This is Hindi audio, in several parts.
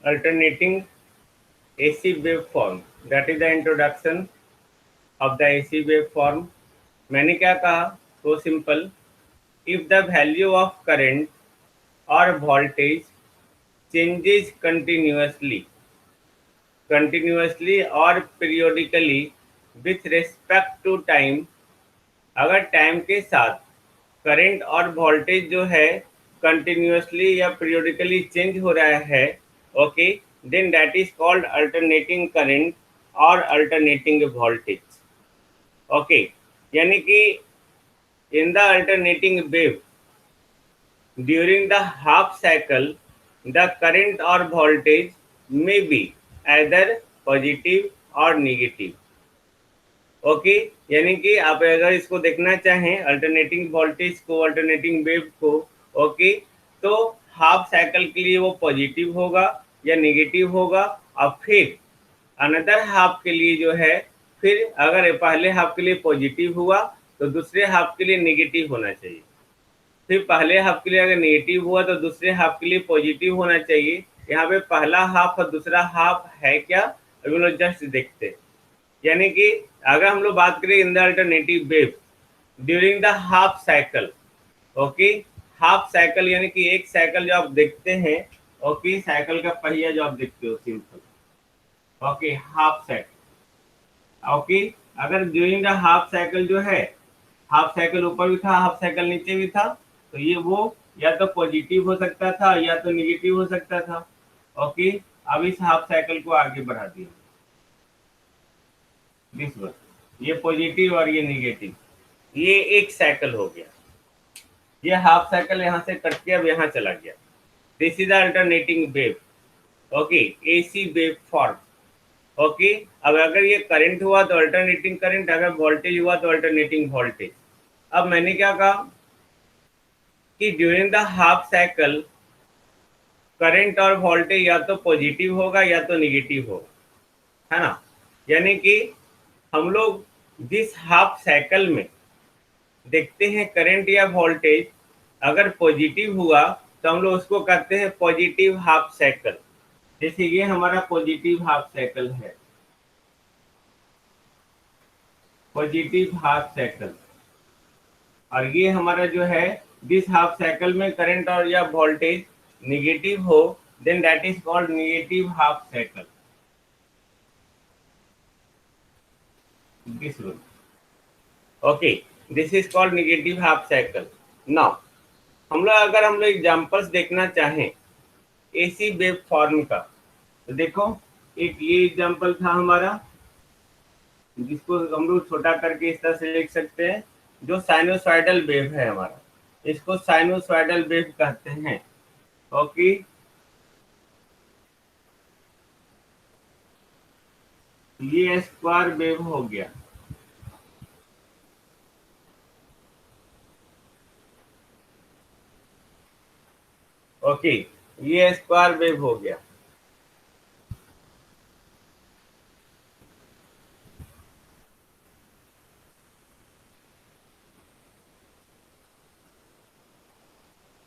alternating AC waveform. That is the introduction of the AC waveform. मैंने क्या कहा? So simple. If the value of current or voltage changes continuously or periodically with respect to time, अगर टाइम के साथ करंट और वोल्टेज जो है कंटिन्यूसली या पीरियोडिकली चेंज हो रहा है, okay, then that is called alternating current और अल्टरनेटिंग वोल्टेज। ओके, यानी कि in the alternating wave during the half cycle the current और voltage may be either positive और नेगेटिव। ओके, यानी कि आप अगर इसको देखना चाहें अल्टरनेटिंग वोल्टेज को, अल्टरनेटिंग वेव को, ओके, तो हाफ साइकिल के लिए वो पॉजिटिव होगा या नेगेटिव होगा, और फिर अनदर हाफ के लिए जो है, फिर अगर पहले हाफ के लिए पॉजिटिव हुआ तो दूसरे हाफ के लिए नेगेटिव होना चाहिए, फिर पहले हाफ के लिए अगर नेगेटिव हुआ तो दूसरे हाफ के लिए पॉजिटिव होना चाहिए। यहाँ पे पहला हाफ और दूसरा हाफ है क्या, अभी हम लोग जस्ट देखते हैं। यानी कि अगर हम लोग बात करें in the alternative wave during the half cycle, okay, half cycle यानी कि एक साइकिल जो आप देखते हैं, ओके, साइकिल का पहिया जो आप देखते हो simple, okay, half cycle, okay, अगर ड्यूरिंग द हाफ साइकिल जो है, हाफ साइकिल ऊपर भी था, हाफ साइकिल नीचे भी था, तो ये वो या तो पॉजिटिव हो सकता था या तो निगेटिव हो सकता था। ओके, अब इस हाफ साइकिल को आगे बढ़ा दिया, दिस वन, ये पॉजिटिव और ये निगेटिव, ये एक साइकिल हो गया। ये हाफ साइकिल यहाँ से कट के अब यहाँ चला गया। This is alternating wave, okay, AC wave form. Okay, अब अगर ये करंट हुआ तो अल्टरनेटिंग करंट, अगर वोल्टेज हुआ तो अल्टरनेटिंग वोल्टेज। अब मैंने क्या कहा कि during the half cycle current और वोल्टेज या तो पॉजिटिव होगा या तो निगेटिव होगा, है ना। यानी कि हम लोग जिस हाफ साइकिल में देखते हैं करंट या वोल्टेज अगर पॉजिटिव हुआ तो हम लोग उसको कहते हैं पॉजिटिव हाफ साइकिल। जैसे ये हमारा पॉजिटिव हाफ साइकिल है, पॉजिटिव हाफ साइकिल, और ये हमारा जो है दिस हाफ साइकिल में करंट और या वोल्टेज निगेटिव हो, then that is called negative half cycle, this one. Okay, this is called negative half cycle. Now हम लोग एग्जांपल्स देखना चाहें एसी वेव फॉर्म का, तो देखो एक ये एग्जांपल था हमारा, जिसको हम लोग छोटा करके इस तरह से लिख सकते हैं, जो साइनोसॉइडल वेव है हमारा, इसको साइनोसॉइडल वेव कहते हैं। ओके, ये स्क्वायर वेव हो गया, ओके, ये स्क्वायर वेव हो गया।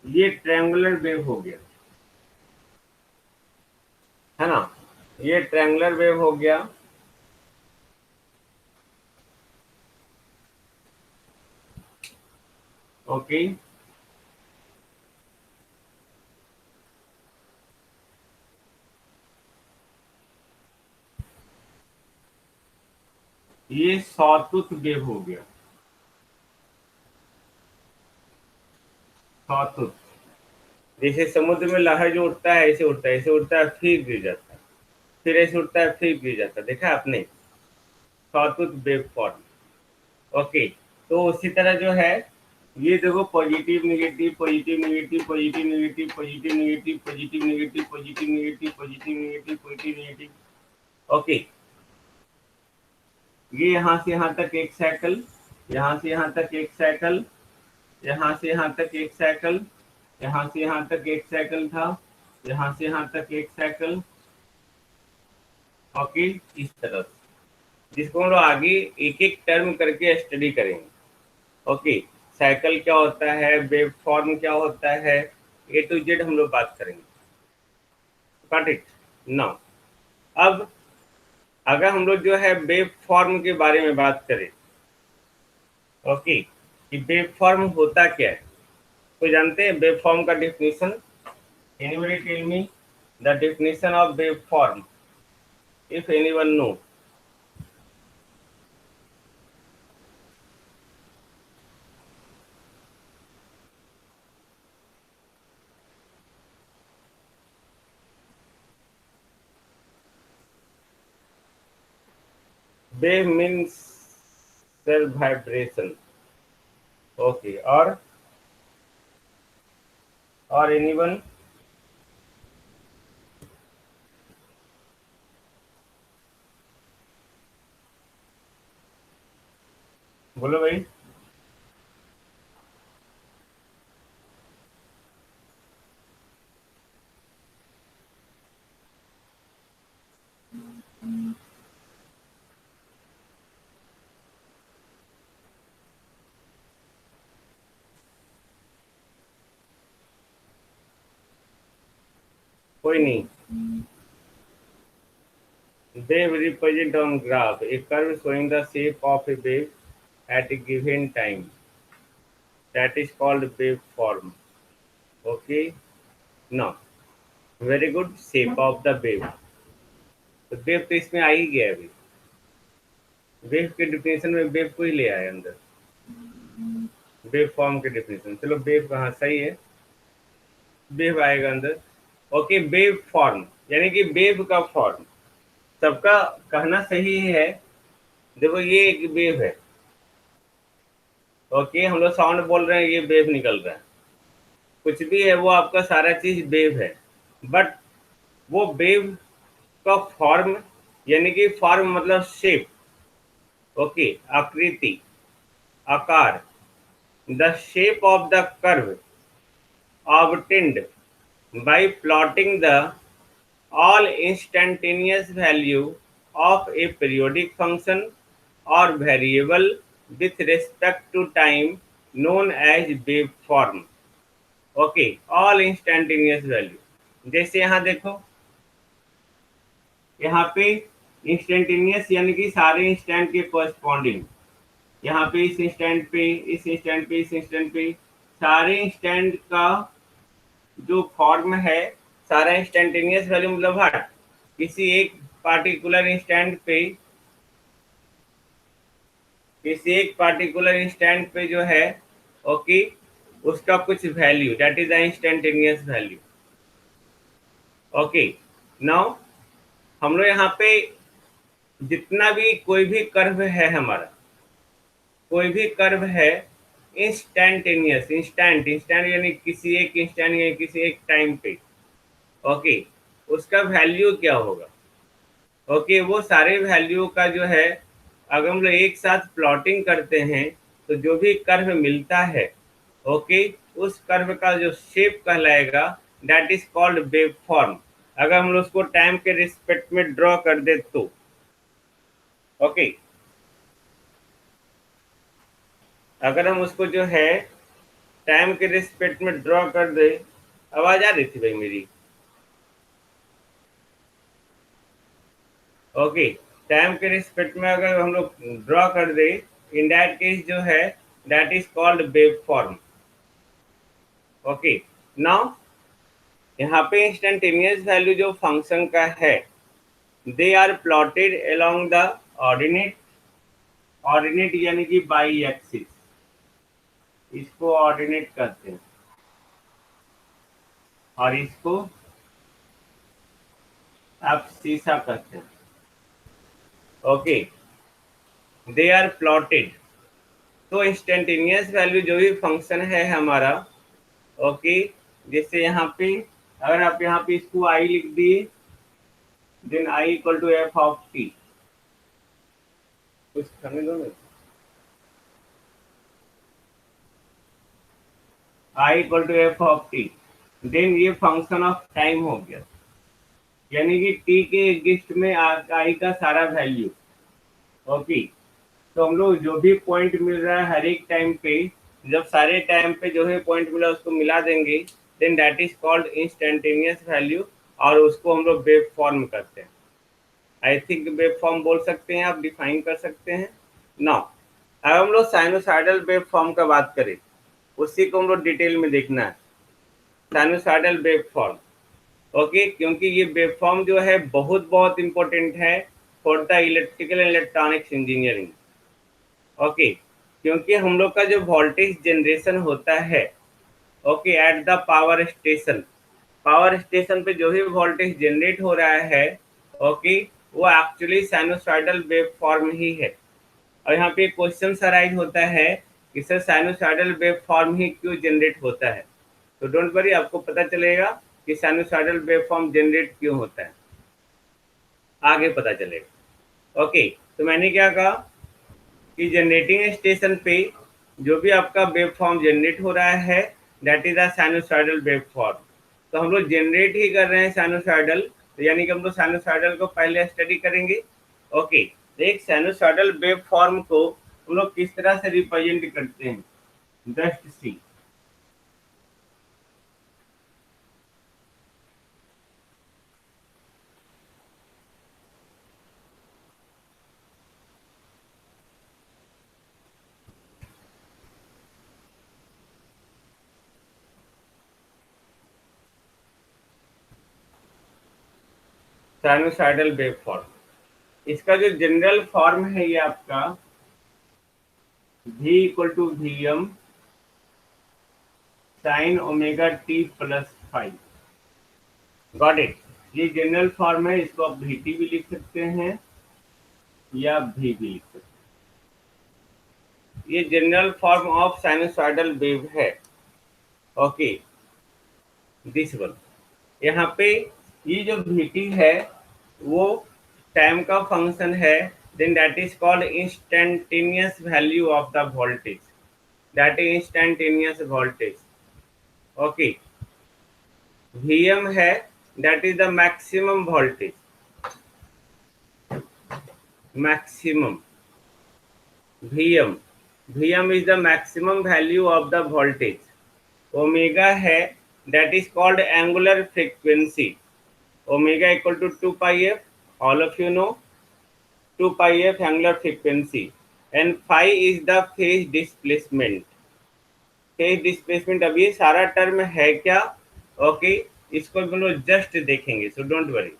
ये ट्रायंगुलर वेव हो गया, है ना, ये ट्रायंगुलर वेव हो गया। ओके, ये सॉटूथ वेव हो गया, सॉटूथ, जैसे समुद्र में लहर जो उठता है ऐसे उठता है, ऐसे उठता है फिर गिर जाता है, फिर ऐसे उठता है फिर गिर जाता है, देखा आपने, सॉटूथ वेव फॉर्म। ओके, तो उसी तरह जो है ये देखो positive negative positive negative positive negative positive negative positive negative positive negative positive negative positive negative. Okay, ये यहाँ से यहाँ तक एक साइकिल, यहाँ से यहाँ तक एक साइकिल, यहाँ से यहाँ तक एक साइकिल, यहाँ से यहाँ तक एक साइकिल था, यहाँ से यहाँ तक एक साइकिल। ओके, इस तरह जिसको हम लोग आगे एक एक टर्म करके स्टडी करेंगे। ओके, साइकिल क्या होता है, वेव फॉर्म क्या होता है, ए टू जेड हम लोग बात करेंगे। Got it. नाउ अब अगर हम लोग जो है वेव फॉर्म के बारे में बात करें, ओके, कि वेव फॉर्म होता क्या है, तो जानते हैं वेव फॉर्म का definition? Anybody tell me the definition of wave form, if anyone know? Wave means self vibration, okay, और एनीवन? बोलो भाई। कोई नहीं। Wave represent on graph a curve showing the shape of a wave at a given time. That is called waveform. Okay. Now, very good shape of the wave. तो वेव तो इसमें आ ही गया अभी। वेव के डिफिनेशन में वेव को ही ले आए अंदर, वेव फॉर्म के डिफिनेशन। चलो वेव कहाँ सही है, वेव आएगा अंदर। ओके, वेव फॉर्म यानी कि वेव का फॉर्म, सबका कहना सही है। देखो ये एक वेव है, ओके, हम लोग साउंड बोल रहे हैं, ये वेव निकल रहा है, कुछ भी है वो आपका सारा चीज वेव है। बट वो वेव का फॉर्म यानी कि फॉर्म मतलब शेप, ओके, आकृति, आकार, the shape of the curve obtained by plotting the all instantaneous value of a periodic function or variable with respect to time known as waveform। Okay, all instantaneous value, जैसे यहाँ देखो, यहाँ पे इंस्टेंटेनियस यानी कि सारे इंस्टेंट के कोरस्पॉन्डिंग, यहाँ पे इस इंस्टेंट पे, इस इंस्टेंट पे, इस इंस्टेंट पे, सारे इंस्टेंट का जो फॉर्म है, सारा इंस्टेंटेनियस वैल्यू मतलब हट किसी एक पार्टिकुलर इंस्टेंट पे, किसी एक पार्टिकुलर इंस्टेंट पे जो है, ओके, उसका कुछ value, that is the instantaneous value. Okay, now हम लोग यहाँ पे जितना भी कोई भी कर्व है हमारा, कोई भी कर्व है इंस्टेंटेनियस, इंस्टेंट, इंस्टेंट यानी किसी एक इंस्टेंट या किसी एक टाइम पे, ओके, उसका वैल्यू क्या होगा? ओके, वो सारे वैल्यू का जो है अगर हम लोग एक साथ प्लॉटिंग करते हैं तो जो भी कर्व मिलता है, ओके, उस कर्व का जो शेप कहलाएगा that is called wave form. अगर हम लोग उसको टाइम के रिस्पेक्ट में ड्रॉ कर दे तो, ओके, अगर हम उसको जो है टाइम के रिस्पेक्ट में ड्रॉ कर दे, आवाज आ रही थी भाई मेरी? ओके, टाइम के रिस्पेक्ट में अगर हम लोग ड्रॉ कर दे, इन दैट केस जो है that is called wave form. Okay, now यहाँ पे इंस्टेंटेनियस वैल्यू जो फंक्शन का है, they are plotted along the ordinate, ordinate यानी कि बाई एक्सिस, इसको ऑर्डिनेट करते हैं, और इसको आप शीशा कहते हैं। ओके, दे आर प्लॉटेड, तो इंस्टेंटेनियस वैल्यू जो भी फंक्शन है हमारा, ओके, जैसे यहाँ पे अगर आप यहाँ पे इसको आई लिख दिए, then i equal to f of t, कुछ करने दो ना, i equal to f of t, then ये फंक्शन ऑफ टाइम हो गया, यानी कि टी के एग्जिस्ट में आई का सारा वैल्यू, ओके, तो हम लोग जो भी पॉइंट मिल रहा है हर एक टाइम पे, जब सारे टाइम पे जो है पॉइंट मिला उसको मिला देंगे, then that is called instantaneous value और उसको हम लोग वेव फॉर्म करते हैं। आई थिंक वेव फॉर्म बोल सकते हैं, आप डिफाइन कर सकते हैं ना। अब हम लोग साइनोसाइडल वेव फॉर्म का बात करें, उसी को हम लोग डिटेल में देखना है। साइनोसाइडल वेव फॉर्म, ओके, क्योंकि ये वेव फॉर्म जो है बहुत बहुत इंपॉर्टेंट है for the electrical and electronics engineering. Okay, क्योंकि हम लोग का जो वोल्टेज जनरेशन होता है, okay, at the power station पे जो भी वोल्टेज जनरेट हो रहा है, ओके, वो एक्चुअली साइनोसाइडल वेव फॉर्म ही है। और यहाँ पे क्वेश्चन अराइज होता है कि सर साइनोसाइडल वेव फॉर्म ही क्यों जनरेट होता है। तो डोंट वरी, आपको पता चलेगा कि साइनोसाइडल वेव फॉर्म जनरेट क्यों होता है, आगे पता चलेगा। ओके, तो मैंने क्या कहा कि जनरेटिंग स्टेशन पे जो भी आपका वेव फॉर्म जनरेट हो रहा है, that is a sinusoidal wave form. तो हम लोग जनरेट ही कर रहे हैं साइनोसाइडल, तो यानी कि हम लोग साइनोसाइडल को पहले स्टडी करेंगे। ओके, तो एक साइनोसाइडल वेव फॉर्म को हम लोग किस तरह से रिप्रेजेंट करते हैं, just see. Sinusoidal wave form, इसका जो जनरल फॉर्म है ये आपका v equal to V M sine omega T plus five. Got it. ये जनरल फॉर्म है, इसको आप vt भी लिख सकते हैं या v भी लिख सकते हैं। ये general form of sinusoidal wave है। Okay, this one. यहाँ पे ये जो vt है वो टाइम का फंक्शन है, then that is called instantaneous value of the voltage, that is instantaneous voltage. Okay, vm है, that is the maximum voltage, maximum Vm, Vm is the maximum value of the voltage. Omega है, that is called angular frequency. Omega equal to 2 pi f, all of you know 2 pi f angular frequency, and phi is the phase displacement. Phase displacement, अब ये सारा टर्म है क्या, ओके, इसको हम लोग जस्ट देखेंगे, सो डोंट वरी।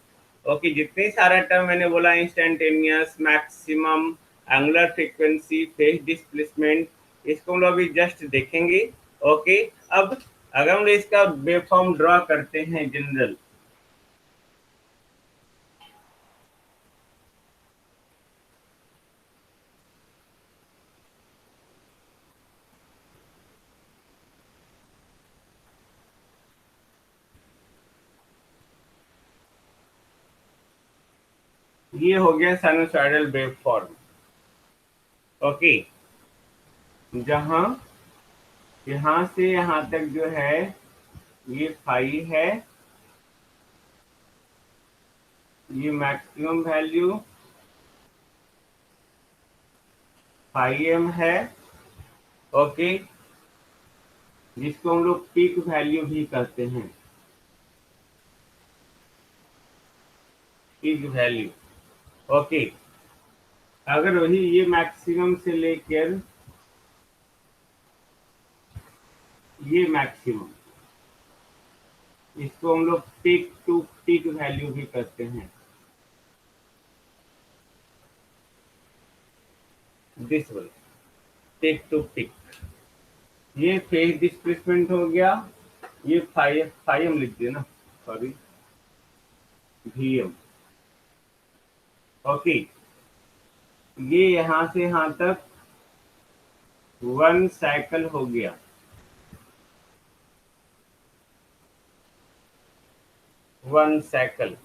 ओके, जितने सारा टर्म मैंने बोला, instantaneous, maximum, angular frequency, phase displacement, इसको हम लोग अभी जस्ट देखेंगे। ओके, अब अगर हम लोग इसका वेव फॉर्म ड्रॉ करते हैं जनरल, ये हो गया साइनोसॉइडल वेव फॉर्म। ओके, जहां यहां से यहां तक जो है ये फाई है, ये मैक्सिमम वैल्यू फाई एम है। ओके, जिसको हम लोग पीक वैल्यू भी कहते हैं, पीक वैल्यू। ओके, अगर वही ये मैक्सिमम से लेकर ये मैक्सिमम, इसको हम लोग पीक टू पीक वैल्यू भी कहते हैं, this one, peak to peak. ये फेज डिस्प्लेसमेंट हो गया, ये फाई एम लिख दिए ना, सॉरी, वी एम। ओके, ये यहां से यहां तक 1 साइकिल हो गया, 1 साइकिल।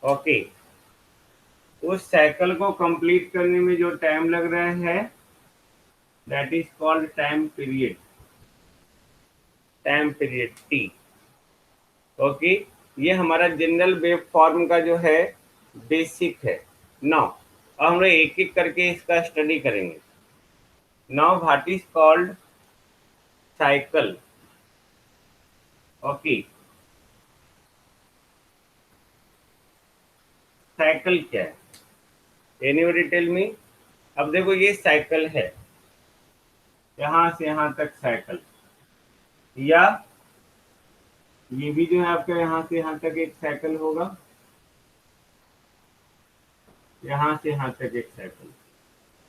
ओके, उस साइकिल को कंप्लीट करने में जो टाइम लग रहा है, that is called time period, time period T. Okay, ये हमारा जनरल वेव फॉर्म का जो है बेसिक है। नाउ अब हम लोग एक एक करके इसका स्टडी करेंगे। Now what is called cycle. Okay, cycle क्या है? Anybody tell me? अब देखो ये साइकिल है, यहाँ से यहाँ तक साइकिल, या ये भी जो है आपका यहाँ से यहाँ तक एक साइकिल होगा, यहाँ से यहाँ तक एक साइकिल।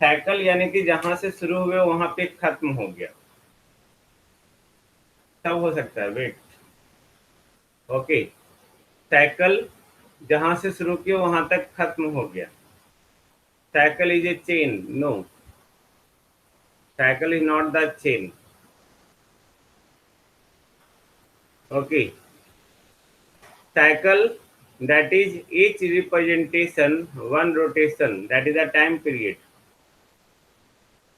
साइकिल यानी कि जहां से शुरू हुए वहां पे खत्म हो गया, सब हो सकता है। वेट, ओके, साइकिल जहां से शुरू किया वहां तक खत्म हो गया। Cycle is a chain? No, cycle is not the chain. Okay, cycle, that is each representation one rotation, that is a time period.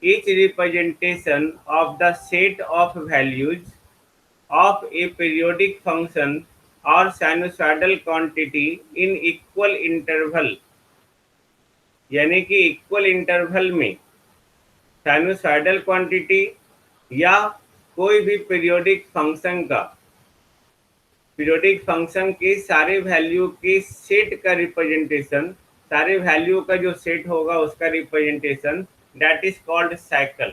Each representation of the set of values of a periodic function or sinusoidal quantity in equal interval, यानी कि इक्वल इंटरवल में साइनोसॉइडल क्वांटिटी या कोई भी पीरियोडिक फंक्शन का, पीरियोडिक फंक्शन के सारे वैल्यू के सेट का रिप्रेजेंटेशन, सारे वैल्यू का जो सेट होगा उसका representation, that is called cycle,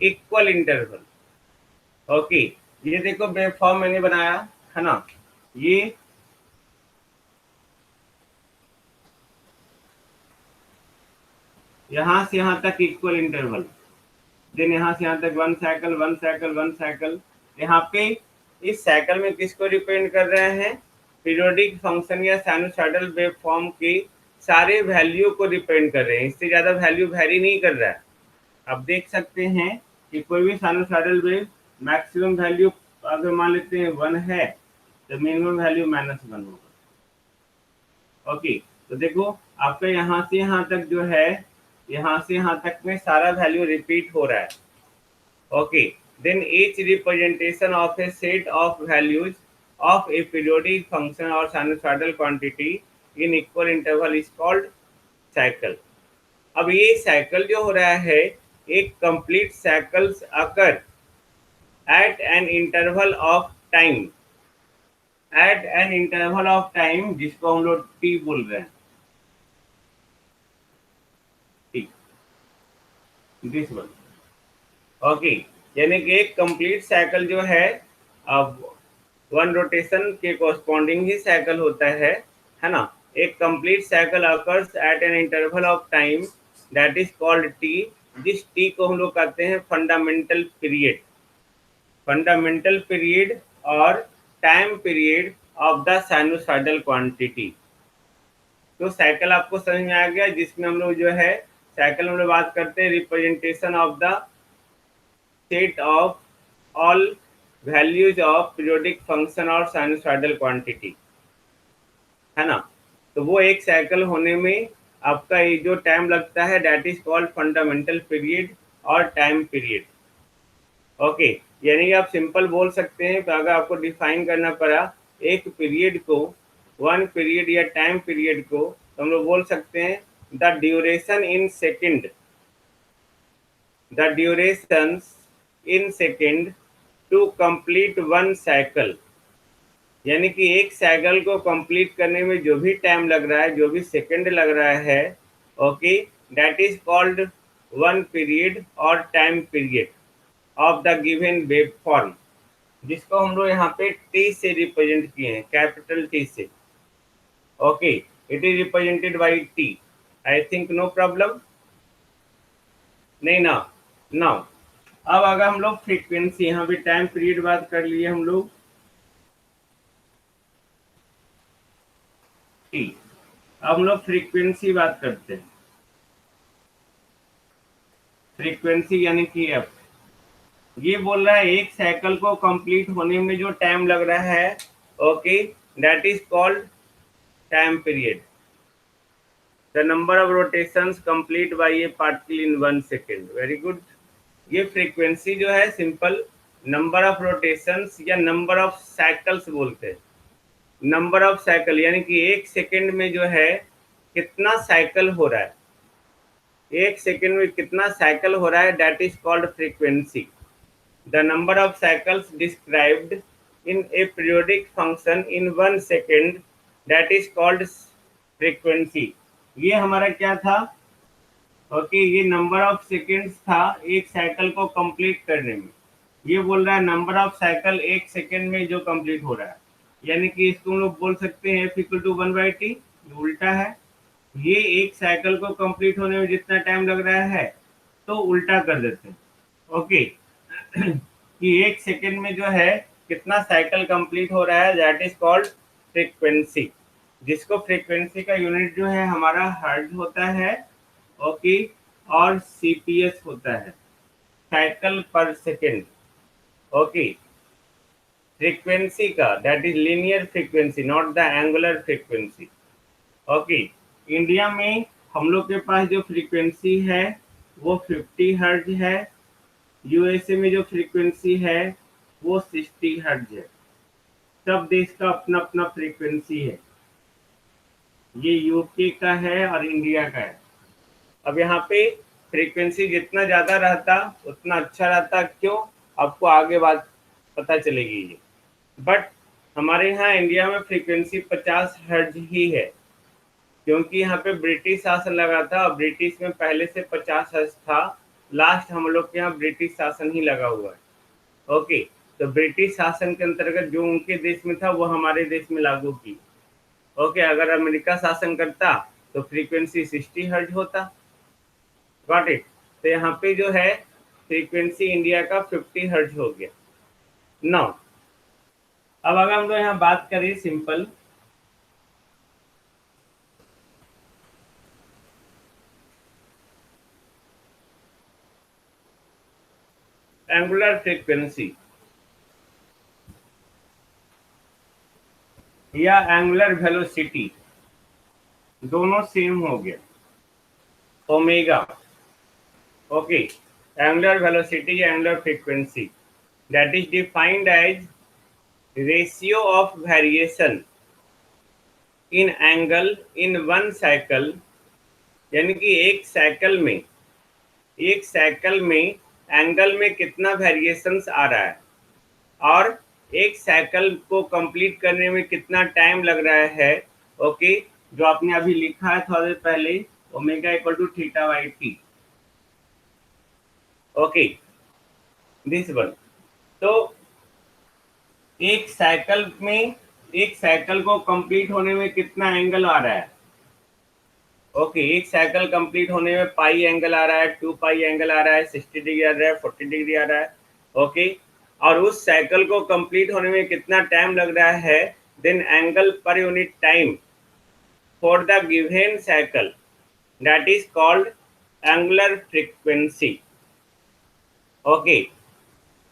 equal interval. Okay, ये देखो वेव फॉर्म मैंने बनाया है ना, ये यहां से यहां तक इक्वल इंटरवल, देन यहां से यहां तक one cycle one cycle one cycle. यहाँ पे इस साइकिल में किसको रिप्रेजेंट कर रहे हैं? पीरियोडिक फंक्शन या साइनोसॉइडल वेव फॉर्म की सारे वैल्यू को रिप्रेजेंट कर रहे हैं, इससे ज्यादा वैल्यू वैरी नहीं कर रहा है। अब देख सकते हैं कि कोई भी साइनोसॉइडल वेव मैक्सिमम वैल्यू अगर मान लेते हैं 1 है तो मिनिमम वैल्यू -1 होगा। ओके, तो देखो आपका यहाँ से यहाँ तक जो है, यहाँ से यहाँ तक में सारा वैल्यू रिपीट हो रहा है। Okay, then each representation of a set of values of a periodic function or sinusoidal quantity in equal interval is called cycle. अब ये साइकिल जो हो रहा है, एक complete cycles occur at an interval of time, at an interval of time जिसको हम लोग t बोल रहे हैं, ठीक, दिस वन। ओके, यानी कि एक कंप्लीट साइकिल जो है, अब वन रोटेशन के कोरस्पॉन्डिंग ही साइकिल होता है ना। एक complete cycle occurs at an interval of time that is called T, जिस टी को हम लोग कहते हैं फंडामेंटल पीरियड, फंडामेंटल पीरियड और time period of the sinusoidal quantity. तो साइकिल आपको समझ में आ गया, जिसमें हम लोग जो है साइकिल में बात करते हैं representation of the set of all values of periodic function और साइनोसॉइडल क्वांटिटी, है ना। तो वो एक साइकिल होने में आपका ये जो टाइम लगता है that is called fundamental period और टाइम पीरियड। ओके, यानी आप सिंपल बोल सकते हैं, तो अगर आपको डिफाइन करना पड़ा एक पीरियड को, वन पीरियड या टाइम पीरियड को, तो हम लोग बोल सकते हैं the duration in second, the duration in second to complete one cycle, यानी कि एक साइकिल को कंप्लीट करने में जो भी टाइम लग रहा है, जो भी सेकंड लग रहा है, okay, that is called one period और time period of the given waveform, जिसको हम लोग यहाँ पे टी से रिप्रेजेंट किए हैं, कैपिटल टी से। Okay, it is represented by T, I think no problem, नहीं ना। नाउ अब अगर हम लोग फ्रीक्वेंसी, यहाँ पे टाइम पीरियड बात कर लिए हम लोग, ठीक, अब हम लोग फ्रीक्वेंसी बात करते हैं। फ्रीक्वेंसी यानी कि एफ, ये बोल रहा है एक साइकिल को कंप्लीट होने में जो टाइम लग रहा है, okay, that is called time period, the number of rotations complete bye A particle in 1 second. Very good. ये फ्रीक्वेंसी जो है सिंपल नंबर ऑफ रोटेशंस या नंबर ऑफ साइकिल्स बोलते हैं, नंबर ऑफ साइकिल, यानी कि एक सेकेंड में जो है कितना साइकिल हो रहा है, एक सेकेंड में कितना साइकिल हो रहा है, that is called frequency. The number of cycles described in a periodic function in 1 second, that is called frequency, ये हमारा क्या था? ओके, ये नंबर ऑफ सेकेंड्स था एक साइकिल को कंप्लीट करने में। ये बोल रहा है नंबर ऑफ साइकिल एक सेकेंड में जो कंप्लीट हो रहा है, यानी कि इसको हम लोग बोल सकते हैं F इक्वल टू 1/t। उल्टा है, ये एक साइकिल को कंप्लीट होने में जितना टाइम लग रहा है तो उल्टा कर देते हैं। ओके कि एक सेकेंड में जो है कितना साइकिल कंप्लीट हो रहा है, दैट इज कॉल्ड फ्रीक्वेंसी, जिसको फ्रीक्वेंसी का यूनिट जो है हमारा हर्ट्ज होता है। ओके, और सीपीएस होता है, साइकिल पर सेकेंड। ओके, फ्रीक्वेंसी का that is linear frequency, not the angular frequency. Okay, India में हम लोग के पास जो फ्रीक्वेंसी है वो 50 हर्ट्ज है। यूएसए में जो फ्रीक्वेंसी है वो 60 हर्ट्ज है। सब देश का अपना अपना फ्रीक्वेंसी है, ये यूके का है और इंडिया का है। अब यहाँ पे फ्रीक्वेंसी जितना ज़्यादा रहता उतना अच्छा रहता, क्यों? आपको आगे बात पता चलेगी ये। बट हमारे यहाँ इंडिया में फ्रीक्वेंसी 50 हर्ट्ज ही है, क्योंकि यहाँ पे ब्रिटिश शासन लगा था और ब्रिटिश में पहले से 50 हर्ट्ज था। लास्ट हम लोग के यहाँ ब्रिटिश शासन ही लगा हुआ है। ओके, तो ब्रिटिश शासन के अंतर्गत जो उनके देश में था वो हमारे देश में लागू की। ओके, अगर अमेरिका शासन करता तो फ्रीक्वेंसी 60 हर्ट्ज होता। Got it? तो यहाँ पे जो है फ्रीक्वेंसी इंडिया का 50 हर्ट्ज हो गया। नौ, अब अगर हम लोग यहाँ बात करें सिंपल एंगुलर फ्रीक्वेंसी या एंगुलर वेलोसिटी, दोनों सेम हो गया, ओमेगा। ओके, एंगुलर वेलोसिटी या angular frequency that is defined as ratio of variation in angle in one cycle, यानी कि एक साइकिल में एंगल में कितना वेरिएशंस आ रहा है और एक साइकिल को कंप्लीट करने में कितना टाइम लग रहा है। ओके, जो आपने अभी लिखा है थोड़ा देर पहले, omega equal to theta by T. Okay, this one. तो एक साइकिल को कंप्लीट होने में कितना एंगल आ रहा है? ओके, एक साइकिल कंप्लीट होने में पाई एंगल आ रहा है, 2 पाई एंगल आ रहा है, 60 डिग्री आ रहा है, 40 डिग्री आ रहा है। ओके, और उस साइकिल को कंप्लीट होने में कितना टाइम लग रहा है, then angle per unit time for the given cycle, that is called angular frequency. Okay,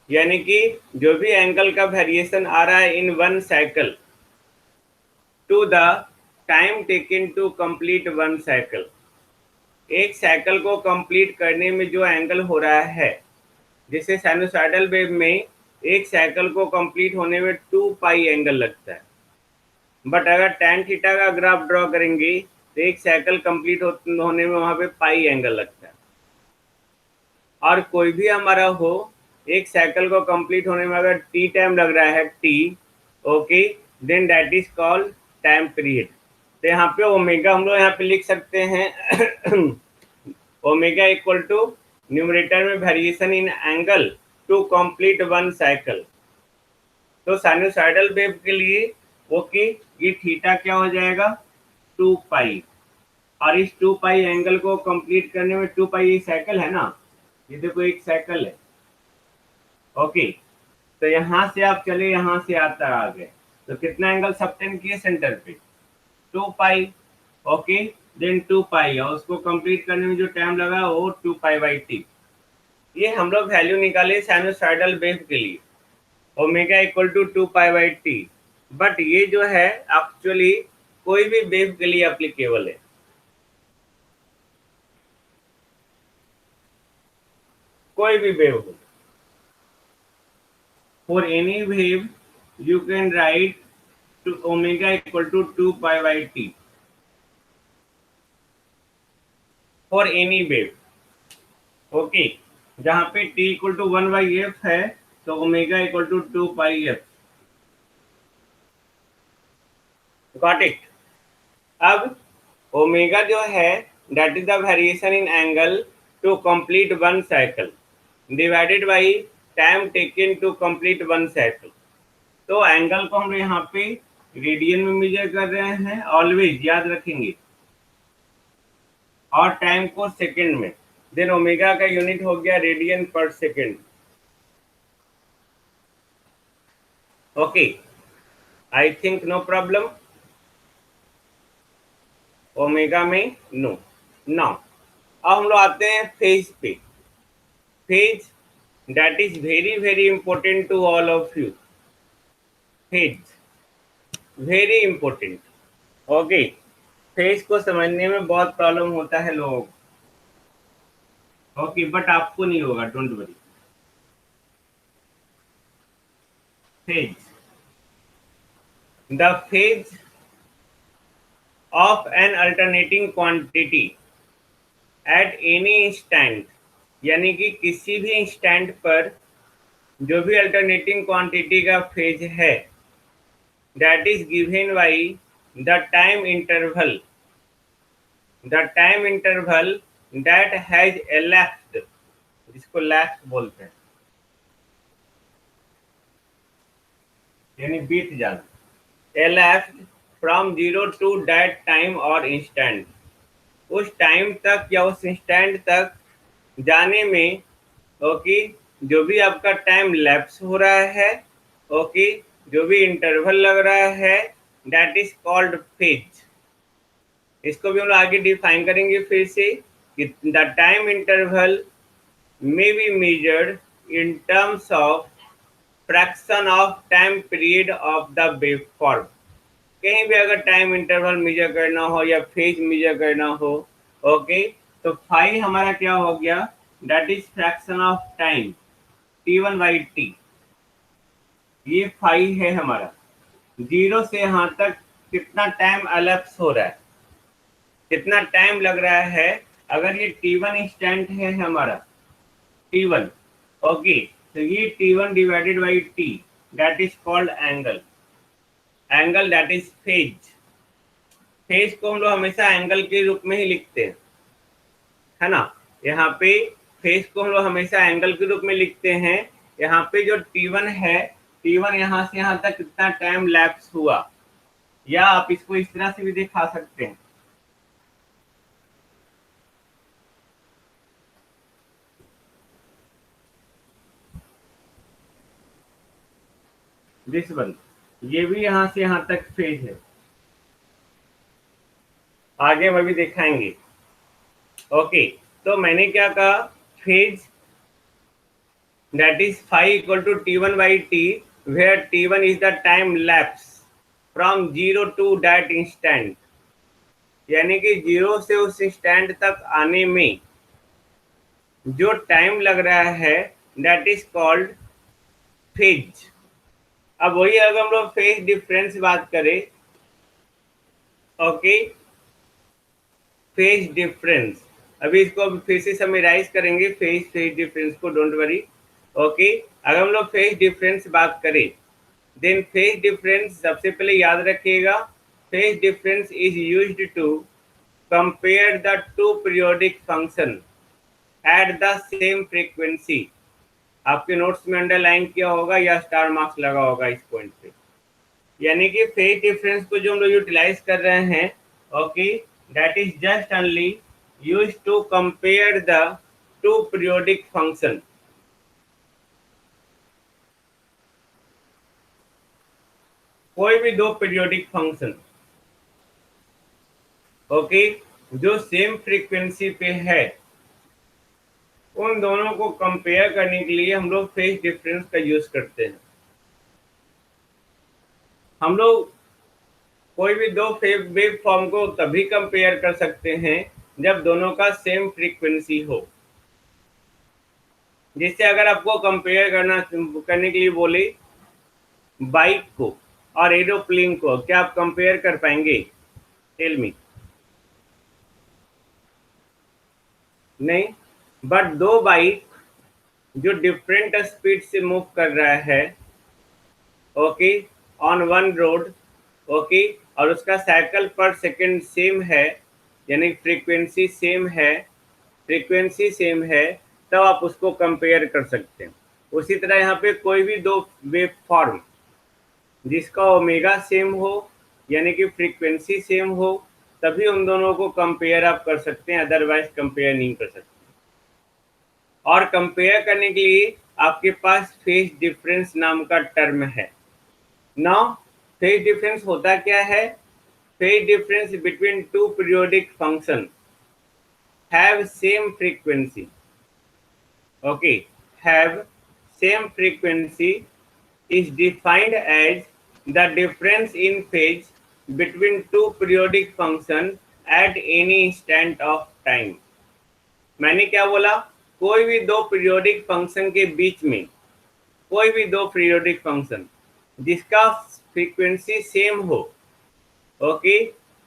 यानी कि जो भी एंगल का वेरिएशन आ रहा है in one cycle to the time taken to complete one cycle, एक साइकिल को कंप्लीट करने में जो एंगल हो रहा है, जैसे साइनोसॉइडल वेव में एक साइकिल को कंप्लीट होने में 2 पाई एंगल लगता है, बट अगर tan थीटा का ग्राफ ड्रॉ करेंगे तो एक साइकिल कंप्लीट होने में वहां पे पाई एंगल लगता है। और कोई भी हमारा हो, एक साइकिल को कंप्लीट होने में अगर टी टाइम लग रहा है, T, okay, then that is called time period. तो यहाँ पे ओमेगा हम लोग यहाँ पे लिख सकते हैं ओमेगा इक्वल टू न्यूमरेटर में variation in angle to complete one cycle. तो साइनोसॉइडल वेव के लिए ओके, ये थीटा क्या हो जाएगा? 2 पाई। और इस 2 पाई एंगल को कंप्लीट करने में 2 पाई एक साइकिल है ना, ये देखो एक साइकिल है। ओके, तो यहाँ से आप चले, यहाँ से आप तक आ गए, तो कितना एंगल सबटेंड किए सेंटर पे? 2 पाई। ओके, देन 2 पाई और उसको कंप्लीट करने में जो टाइम लगा वो 2 पाई बाई टी। ये हम लोग वैल्यू निकाले साइनोसॉइडल वेव के लिए, omega equal to 2 pi by T. But ये जो है एक्चुअली कोई भी वेव के लिए एप्लीकेबल है, कोई भी वेव हो। For any wave you can write to omega equal to 2 pi by T for any wave. Okay, जहाँ पे T equal to 1 by F है तो omega equal to 2 pi F. Got it? अब ओमेगा जो है that is the variation in angle to complete one cycle divided by time taken to complete one cycle. तो एंगल को हम यहाँ पे रेडियन में मेजर कर रहे हैं, ऑलवेज याद रखेंगे, और टाइम को सेकंड में। देन ओमेगा का यूनिट हो गया radian per second. Okay, I think no problem omega में, नो। नाउ अब हम लोग आते हैं फेज पे। Phase that is very very important to all of you. Phase very important. Okay, phase को समझने में बहुत प्रॉब्लम होता है लोगों को। ओके, बट आपको नहीं होगा, don't worry. Phase, the phase of an alternating quantity at any instant, यानी कि किसी भी इंस्टेंट पर जो भी अल्टरनेटिंग क्वांटिटी का फेज है, that is given by the time interval that has elapsed, जिसको लैप्स बोलते हैं, यानी बीत जाना। elapsed from zero to that time और इंस्टेंट, उस टाइम तक या उस इंस्टेंट तक जाने में, ओके, जो भी आपका टाइम लैप्स हो रहा है, ओके, जो भी इंटरवल लग रहा है, दैट इज कॉल्ड फेज। इसको भी हम लोग आगे डिफाइन करेंगे फिर से कि the time interval may be measured in terms of fraction of time period of the waveform। कहीं भी अगर टाइम इंटरवल मेजर करना हो या फेज मेजर करना हो, ओके, तो फाई हमारा क्या हो गया, that is fraction of time t1 by T. ये फाई है हमारा, जीरो से यहाँ तक कितना टाइम एलैप्स हो रहा है, कितना टाइम लग रहा है। अगर ये t1 इंस्टेंट है हमारा, t1, ओके, तो ये t1 divided by t, that is called angle. Angle that is phase. Phase को हम लोग हमेशा एंगल के रूप में ही लिखते हैं, है ना। यहाँ पे फेज को हम लोग हमेशा एंगल के रूप में लिखते हैं। यहाँ पे जो t1 है, t1 यहाँ से यहाँ तक कितना टाइम लैप्स हुआ, या आप इसको इस तरह से भी दिखा सकते हैं, दिस वन। ये भी यहाँ से यहाँ तक फेज है, आगे हम अभी दिखाएंगे। ओके, तो मैंने क्या कहा, phase that is phi equal to t1 by t, where t1 is the time lapse from zero to that instant, यानी कि जीरो से उस इंस्टेंट तक आने में जो टाइम लग रहा है, दैट इज कॉल्ड फेज। अब वही अगर हम लोग फेज डिफरेंस बात करें, ओके, फेज डिफरेंस, अभी इसको फिर से समराइज करेंगे फेज डिफरेंस को, डोंट वरी। ओके, अगर हम लोग फेज डिफरेंस बात करें, देन फेज डिफरेंस सबसे पहले याद रखिएगा, phase difference is used to compare the two periodic function at the same frequency. आपके नोट्स में अंडरलाइन किया होगा या स्टार मार्क्स लगा होगा इस पॉइंट पे, यानी कि फेज डिफरेंस को जो हम लोग यूटिलाइज कर रहे हैं, okay, that is just only used to compare the two periodic function. कोई भी दो पीरियोडिक फंक्शन, ओके, जो सेम फ्रीक्वेंसी पे है, उन दोनों को कंपेयर करने के लिए हम लोग फेज डिफरेंस का यूज करते हैं। हम लोग कोई भी दो वेव फॉर्म को तभी कंपेयर कर सकते हैं जब दोनों का सेम फ्रीक्वेंसी हो। जिससे अगर आपको कंपेयर करने के लिए बोले बाइक को और एरोप्लेन को, क्या आप कंपेयर कर पाएंगे? Tell me. नहीं, बट दो बाइक जो डिफरेंट स्पीड से मूव कर रहा है, okay, on one road, okay, और उसका साइकिल पर सेकंड सेम है, यानी फ्रीक्वेंसी सेम है, तब आप उसको कंपेयर कर सकते हैं। उसी तरह यहाँ पे कोई भी दो वेव फॉर्म जिसका ओमेगा सेम हो, यानी कि फ्रीक्वेंसी सेम हो, तभी उन दोनों को कंपेयर आप कर सकते हैं, अदरवाइज कंपेयर नहीं कर सकते। और कंपेयर करने के लिए आपके पास फेज डिफरेंस नाम का टर्म है। नाउ फेज डिफरेंस होता क्या है? Phase difference between two periodic function have same frequency, okay, have same frequency is defined as the difference in phase between two periodic functions at any instant of time। मैंने क्या बोला? कोई भी दो पीरियोडिक फंक्शन के बीच में, कोई भी दो पीरियोडिक फंक्शन जिसका फ्रीक्वेंसी सेम हो, ओके,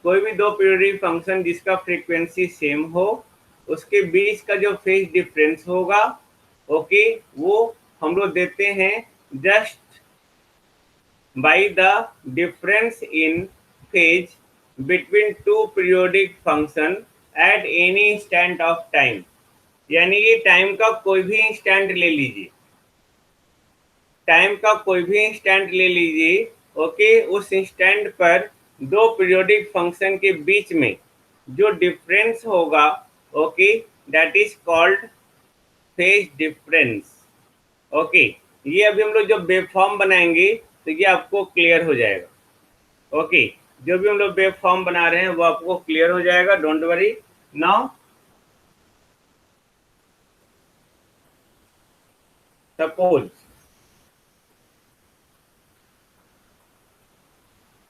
कोई भी दो पीरियोडिक फंक्शन जिसका फ्रीक्वेंसी सेम हो, उसके बीच का जो फेज डिफरेंस होगा, ओके, वो हम लोग देते हैं just by the difference in phase between two periodic function at any instant of time। यानी ये टाइम का कोई भी इंस्टेंट ले लीजिए, टाइम का कोई भी इंस्टेंट ले लीजिए, ओके, उस इंस्टेंट पर दो पीरियोडिक फंक्शन के बीच में जो डिफरेंस होगा, okay, that is called phase difference. Okay, ये अभी हम लोग जब वेव फॉर्म बनाएंगे तो ये आपको क्लियर हो जाएगा। ओके, जो भी हम लोग वेव फॉर्म बना रहे हैं वो आपको क्लियर हो जाएगा, डोंट वरी। नाउ सपोज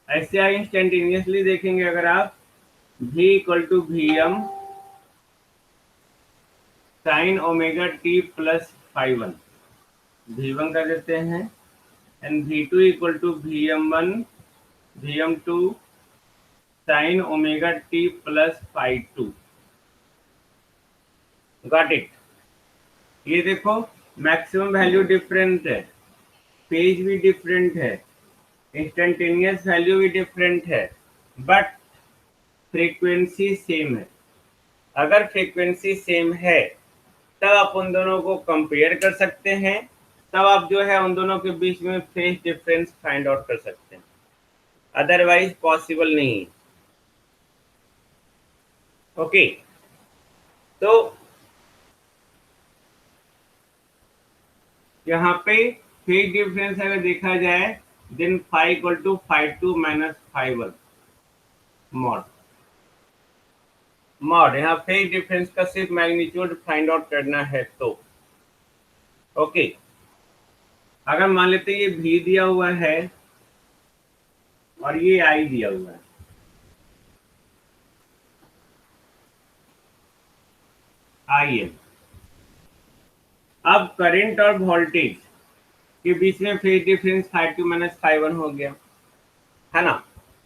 ऐसे आगे इंस्टेंटेनियसली देखेंगे, अगर आप v equal to V M sine omega T plus phi one, V one कर देते हैं, and V two equal to V M one V M two sine omega T plus phi two. Got it? ये देखो, मैक्सिमम वैल्यू डिफरेंट है, फेज भी डिफरेंट है, इंस्टेंटेनियस वैल्यू भी डिफरेंट है, बट फ्रीक्वेंसी सेम है। अगर फ्रीक्वेंसी सेम है तब आप उन दोनों को कंपेयर कर सकते हैं, तब आप जो है उन दोनों के बीच में फेज डिफरेंस फाइंड आउट कर सकते हैं, अदरवाइज पॉसिबल नहीं। ओके, तो यहाँ पे फेज डिफरेंस अगर देखा जाए, then phi equal to phi two minus phi one mod. यहाँ फेज डिफरेंस का सिर्फ मैग्नीट्यूड फाइंड आउट करना है तो ओके। अगर मान लेते ये भी दिया हुआ है और ये आई दिया हुआ है, आई एम, अब करंट और वोल्टेज के बीच में फेज डिफरेंस 5 माइनस 5 हो गया, है ना।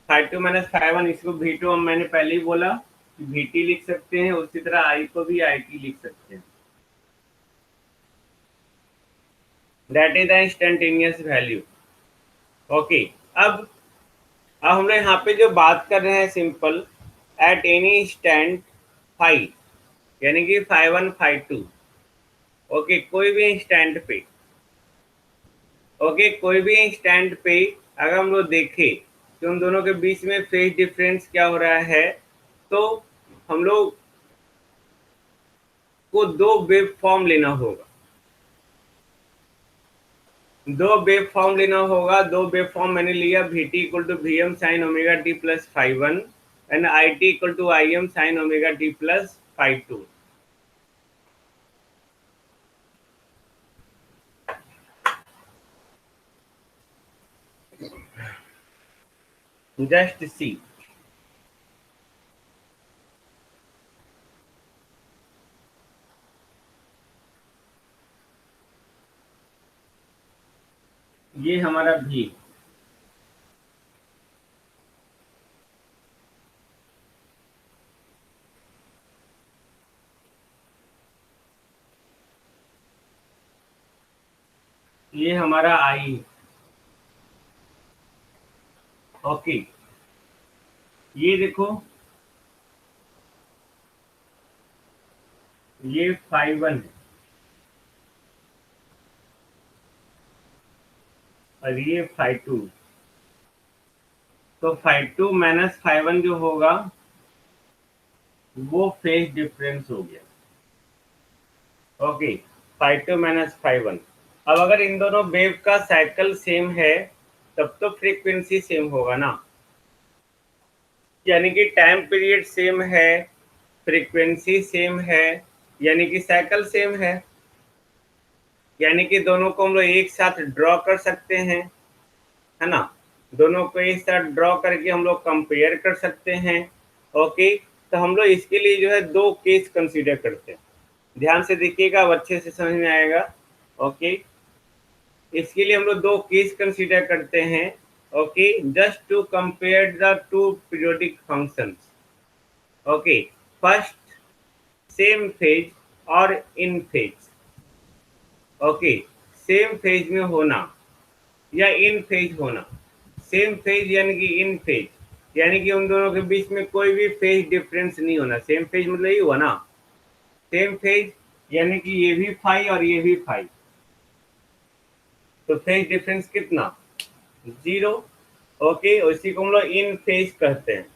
5 माइनस 5, इसको V2 मैंने पहले ही बोला कि VT लिख सकते हैं, उसी तरह आई को भी IT लिख सकते हैं। That is the instantaneous value. Okay, अब हम लोग यहाँ पे जो बात कर रहे हैं simple, at any stand five, यानी कि 5 1 5 2, ओके, कोई भी इंस्टेंट पे, ओके, कोई भी इंस्टेंट पे अगर हम लोग देखें कि उन दोनों के बीच में फेज डिफरेंस क्या हो रहा है, तो हम लोग को दो वेव फॉर्म लेना होगा, दो वेव फॉर्म लेना होगा। दो वेव फॉर्म मैंने लिया, V T equal to V M sine omega T plus phi one and I T equal to I am sine omega T plus phi two. Just see, ये हमारा भी, ये हमारा आई, ओके, ये देखो ये phi 1 है और ये phi 2। तो phi 2 माइनस phi 1 जो होगा वो फेज डिफरेंस हो गया। Okay, phi 2 minus phi 1। अब अगर इन दोनों वेव का साइकिल सेम है तब तो फ्रीक्वेंसी सेम होगा ना, यानी कि टाइम पीरियड सेम है, फ्रीक्वेंसी सेम है, यानी कि साइकिल सेम यानी कि दोनों को हम लोग एक साथ ड्रॉ कर सकते हैं, है ना। दोनों को एक साथ ड्रॉ करके हम लोग कंपेयर कर सकते हैं। ओके, तो हम लोग इसके लिए जो है दो केस कंसीडर करते हैं। ध्यान से देखिएगा, अब अच्छे से समझ में आएगा। ओके, इसके लिए हम लोग दो केस कंसीडर करते हैं। Okay, just to compare the two periodic functions. Okay, first same phase और in phase. Okay, same phase में होना या इन फेज होना। सेम फेज यानी कि इन फेज यानी कि उन दोनों के बीच में कोई भी फेज डिफरेंस नहीं होना। सेम फेज मतलब ये हुआ ना, सेम फेज यानी कि ये भी फाई और ये भी फाई, तो फेज डिफरेंस कितना, 0। ओके, उसी को हम लोग इन फेज कहते हैं।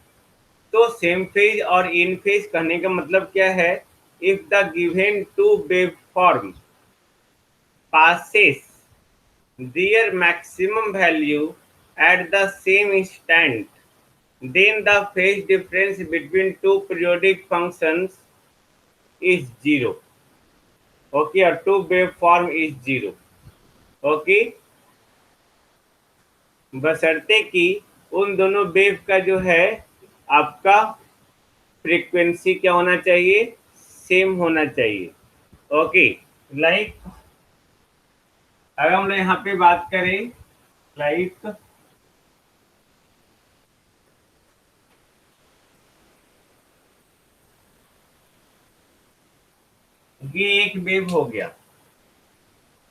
तो सेम फेज और इन फेज कहने का मतलब क्या है, if the given two wave form passes their maximum value at the same instant, then the phase difference between two periodic functions is zero. Okay, or two waveform is zero. Okay, बशर्ते कि उन दोनों वेव का जो है आपका फ्रीक्वेंसी क्या होना चाहिए, सेम होना चाहिए। ओके, लाइक अगर हम लोग यहाँ पे बात करें, लाइक ये एक वेव हो गया,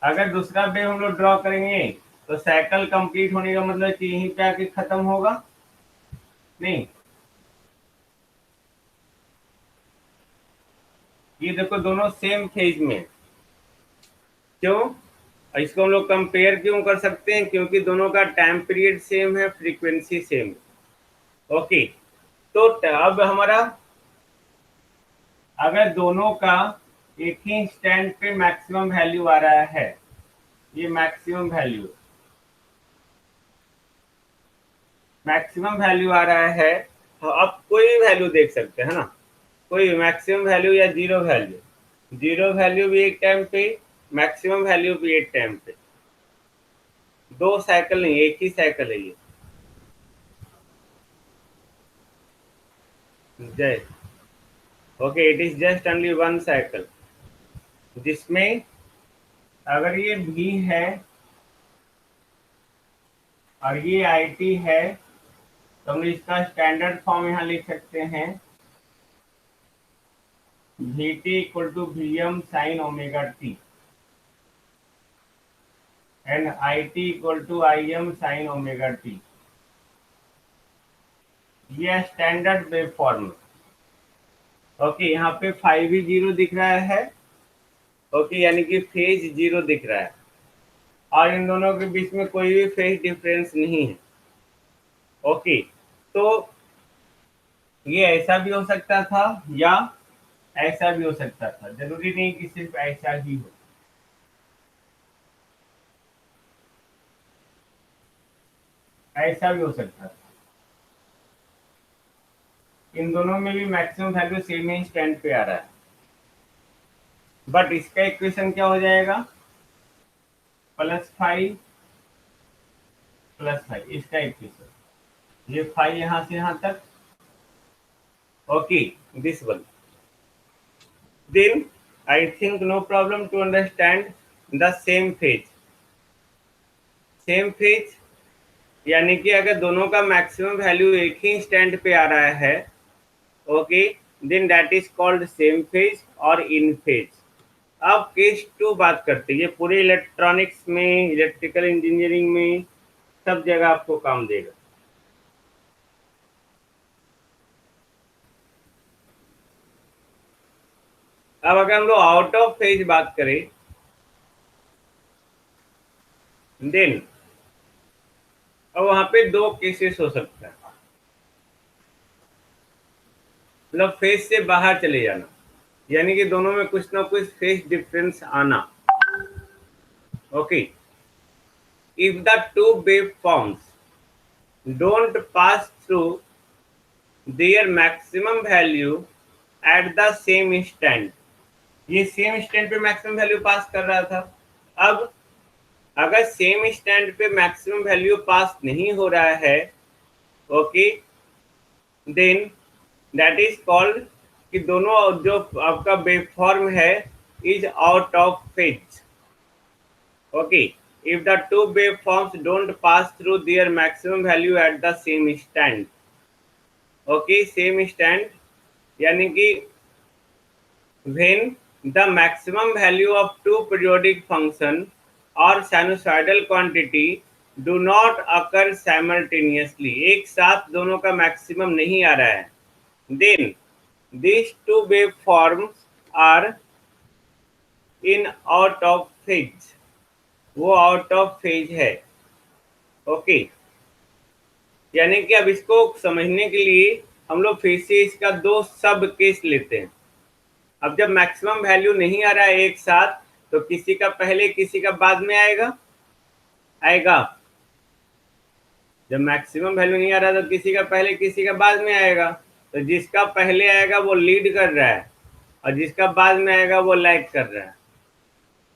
अगर दूसरा वेव हम लोग ड्रॉ करेंगे तो साइकिल कंप्लीट होने का मतलब कि यहीं पे आके खत्म होगा नहीं। ये देखो दोनों सेम फेज में, क्यों, इसको हम लोग कंपेयर क्यों कर सकते हैं, क्योंकि दोनों का टाइम पीरियड सेम है, फ्रीक्वेंसी सेम। ओके, तो अब हमारा अगर दोनों का एक ही स्टैंड पे मैक्सिमम वैल्यू आ रहा है, ये मैक्सिमम वैल्यू आ रहा है, तो आप कोई भी वैल्यू देख सकते हैं ना, कोई मैक्सिमम वैल्यू या जीरो वैल्यू, जीरो वैल्यू भी एक टाइम पे, मैक्सिमम वैल्यू भी एक टाइम पे, दो साइकिल नहीं, एक ही साइकिल है ये। जय, okay, it is just only one cycle, जिसमें अगर ये भी है और ये आई टी है तो हम इसका स्टैंडर्ड फॉर्म यहाँ लिख सकते हैं, V T equal to V M sine omega T and I T equal to I am sine omega T. ये स्टैंडर्ड वेव फॉर्म। ओके, यहाँ पे फाइव भी जीरो दिख रहा है। ओके, यानी कि फेज जीरो दिख रहा है और इन दोनों के बीच में कोई भी फेज डिफरेंस नहीं है। ओके, तो ये ऐसा भी हो सकता था या ऐसा भी हो सकता था, जरूरी नहीं कि सिर्फ ऐसा ही हो, ऐसा भी हो सकता था। इन दोनों में भी मैक्सिमम वैल्यू सेम ही स्टैंड पे आ रहा है, बट इसका इक्वेशन क्या हो जाएगा, +5 +5, इसका इक्वेशन ये 5 यहाँ से यहाँ तक। Okay, this one, then I think no problem to understand the same phase। Same phase यानी कि अगर दोनों का मैक्सिमम वैल्यू एक ही स्टैंड पे आ रहा है, okay, then that is called same phase और इन फेज। अब केस टू बात करते हैं, ये पूरे इलेक्ट्रॉनिक्स में, इलेक्ट्रिकल इंजीनियरिंग में सब जगह आपको काम देगा। अब अगर हम लोग आउट ऑफ फेज बात करें, देन अब वहां पे दो केसेस हो सकता है, मतलब फेज से बाहर चले जाना, यानी कि दोनों में कुछ ना कुछ फेज डिफरेंस आना। Okay, if the two wave forms don't pass through their maximum value at the same instant, ये सेम इंस्टेंट पे मैक्सिमम वैल्यू पास कर रहा था। अब अगर सेम इंस्टेंट पे मैक्सिमम वैल्यू पास नहीं हो रहा है, okay, then that is called कि दोनों जो आपका वेव फॉर्म है is out of phase. Okay, if the two waveforms don't pass through their maximum value at the same instant, okay, same instant, यानी कि when the maximum value of two periodic function or sinusoidal quantity do not occur simultaneously, एक साथ दोनों का मैक्सिमम नहीं आ रहा है, then these two waveforms are in out of phase, वो आउट ऑफ फेज है। ओके, यानी कि अब इसको समझने के लिए हम लोग फिर से इसका दो सब केस लेते हैं। अब जब मैक्सिमम वैल्यू नहीं आ रहा है एक साथ, तो किसी का पहले किसी का बाद में आएगा। जब मैक्सिमम वैल्यू नहीं आ रहा तो किसी का पहले किसी का बाद में आएगा, तो जिसका पहले आएगा वो लीड कर रहा है और जिसका बाद में आएगा वो लैग कर रहा है।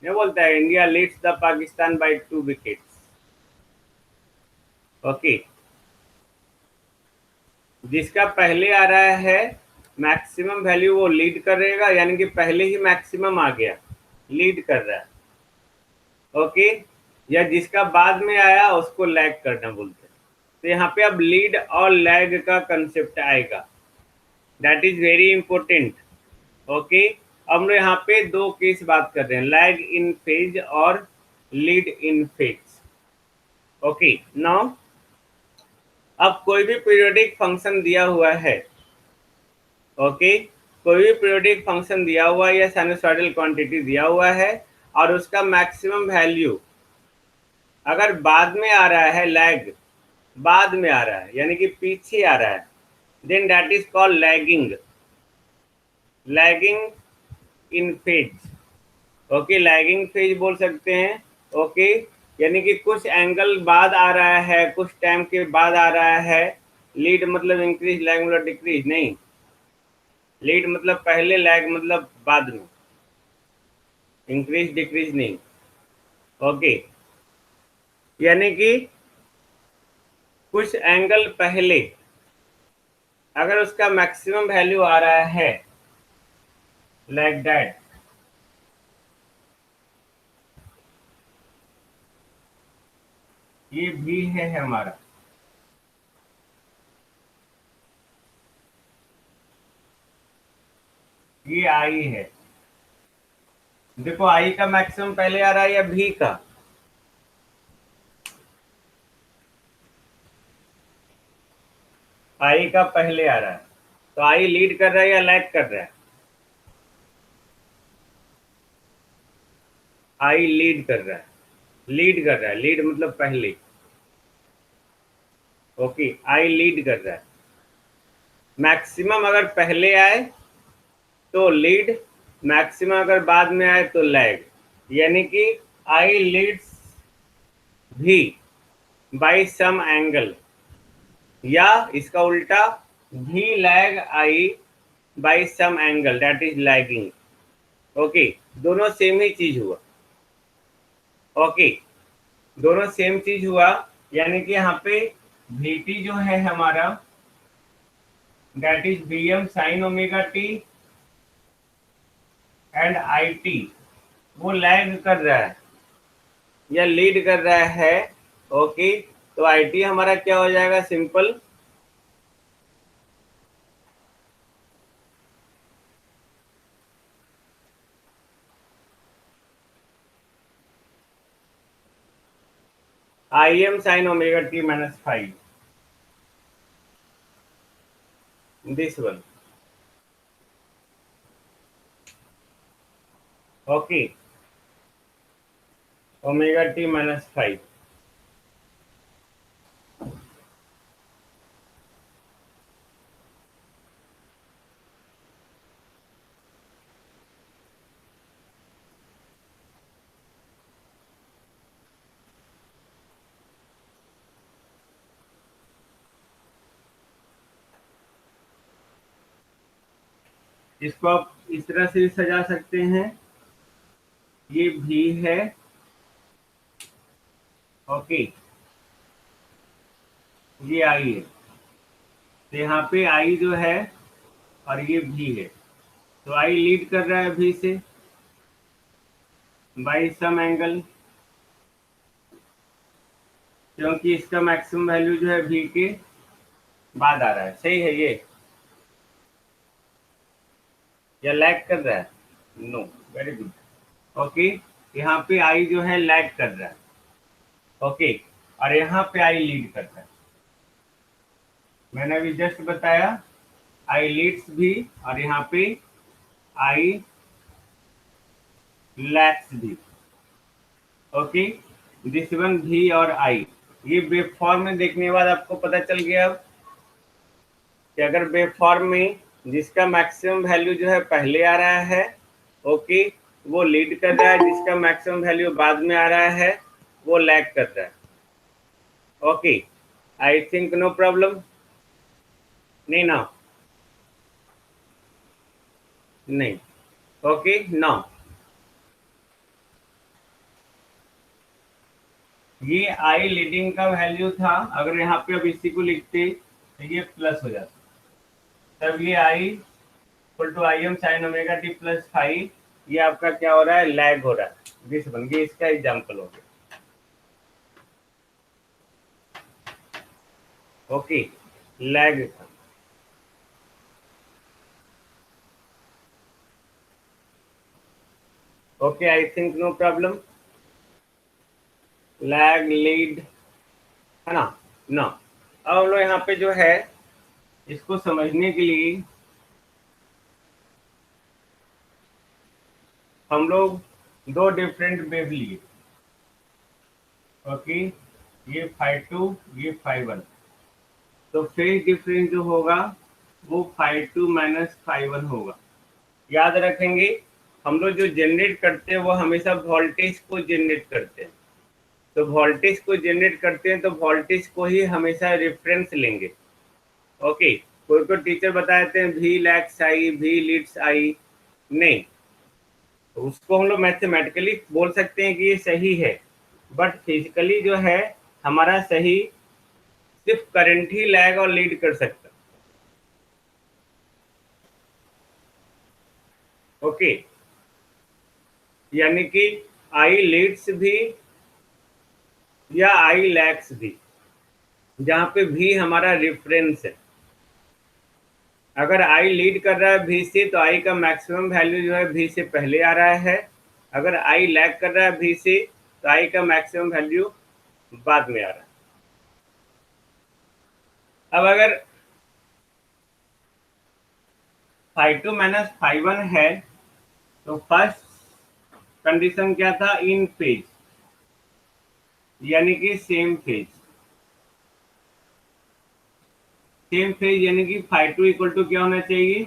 ये बोलता है India leads the Pakistan by 2 wickets. Okay, जिसका पहले आ रहा है मैक्सिमम वैल्यू वो लीड करेगा, यानी कि पहले ही मैक्सिमम आ गया, लीड कर रहा है। ओके, या जिसका बाद में आया उसको लैग करना बोलते हैं। तो यहाँ पे अब लीड और लैग का कंसेप्ट आएगा, that is very important. Okay, अब हम यहाँ पे दो केस बात कर रहे हैं, लैग इन फेज और lead in phase. Okay, now अब कोई भी पीरियोडिक फंक्शन दिया हुआ है, ओके, कोई भी पीरियोडिक फंक्शन दिया हुआ है या साइनसॉइडल क्वांटिटी दिया हुआ है और उसका मैक्सिमम वैल्यू अगर बाद में आ रहा है, लैग बाद में आ रहा है यानी कि पीछे आ रहा है, then that is called lagging, lagging in phase. Okay, lagging phase बोल सकते हैं। ओके, यानी कि कुछ एंगल बाद आ रहा है, कुछ टाइम के बाद आ रहा है। लीड मतलब इंक्रीज, लैग मतलब डिक्रीज नहीं, लीड मतलब पहले, लैग मतलब बाद में, इंक्रीज डिक्रीज नहीं। ओके, यानी कि कुछ एंगल पहले अगर उसका मैक्सिमम वैल्यू आ रहा है, लाइक दैट, ये भी है हमारा, ये आई है। देखो आई का मैक्सिमम पहले आ रहा है या भी का, आई का पहले आ रहा है, तो आई लीड कर रहा है या लैग कर रहा है, आई लीड कर रहा है, लीड कर रहा है, लीड मतलब पहले। ओके, आई लीड कर रहा है। मैक्सिमम अगर पहले आए तो लीड, मैक्सिमम अगर बाद में आए तो लैग, यानी कि I leads V by some angle, या इसका उल्टा V lag I by some angle, that is lagging. Okay, दोनों सेम ही चीज हुआ। ओके, दोनों सेम चीज हुआ, यानी कि यहाँ पे Vt जो है हमारा, that is Vm sign omega T and It, वो लैग कर रहा है या लीड कर रहा है। ओके, तो It हमारा क्या हो जाएगा, simple Im sign omega T minus 5, this one. Okay, omega t -5। इसको आप इस तरह से भी सजा सकते हैं, ये भी है। ओके, ये आई है, तो यहाँ पे आई जो है और ये भी है, तो आई लीड कर रहा है भी से बाई सम एंगल, क्योंकि इसका मैक्सिमम वैल्यू जो है भी के बाद आ रहा है। सही है ये, या लैग कर रहा है? No, very good. ओके, यहाँ पे आई जो है लैग कर रहा है। ओके, और यहाँ पे आई लीड करता है। मैंने अभी जस्ट बताया, आई लीड्स भी, और यहाँ पे आई लैग्स भी। ओके, दिस वन भी और आई, ये वेव फॉर्म में देखने के बाद आपको पता चल गया अब कि अगर वेव फॉर्म में जिसका मैक्सिमम वैल्यू जो है पहले आ रहा है, ओके, वो लीड कर रहा है, जिसका मैक्सिमम वैल्यू बाद में आ रहा है वो लैग कर रहा है। Okay, I think no problem, नहीं ना? नहीं। ओके, नाउ ये आई लीडिंग का वैल्यू था, अगर यहाँ पे अब इसी को लिखते तो ये प्लस हो जाता, तब ये i equal to I am sine omega t +5, ये आपका क्या हो रहा है, लैग हो रहा है। दिस बन गया, इसका एग्जाम्पल हो गया। ओके, लैग था। Okay, I think no problem, lag lead, है ना? ना, अब हम लोग यहाँ पे जो है इसको समझने के लिए हम लोग दो डिफरेंट वेव लिए। ओके, ये φ2, ये φ1, तो फेज डिफरेंस जो होगा वो φ2 - φ1 होगा। याद रखेंगे, हम लोग जो जनरेट करते हैं वो हमेशा वोल्टेज को जनरेट करते हैं, तो वोल्टेज को जनरेट करते हैं तो वोल्टेज को ही हमेशा रेफरेंस लेंगे। ओके, कोई कोई टीचर बताते हैं भी लैग्स आई, भी लीड्स आई, नहीं, तो उसको हम लोग मैथमेटिकली बोल सकते हैं कि ये सही है, बट फिजिकली जो है हमारा सही सिर्फ करंट ही लैग और लीड कर सकता। ओके, यानी कि आई लीड्स भी या आई लैग्स भी, जहाँ पे भी हमारा रेफरेंस है। अगर आई लीड कर रहा है भी से, तो आई का मैक्सिमम वैल्यू जो है भी से पहले आ रहा है। अगर आई लैग कर रहा है भी से, तो आई का मैक्सिमम वैल्यू बाद में आ रहा है। अब अगर φ2 - φ1 है, तो फर्स्ट कंडीशन क्या था, इन फेज, यानी कि सेम फेज। सेम फेज यानी कि φ2 इक्वल टू क्या होना चाहिए,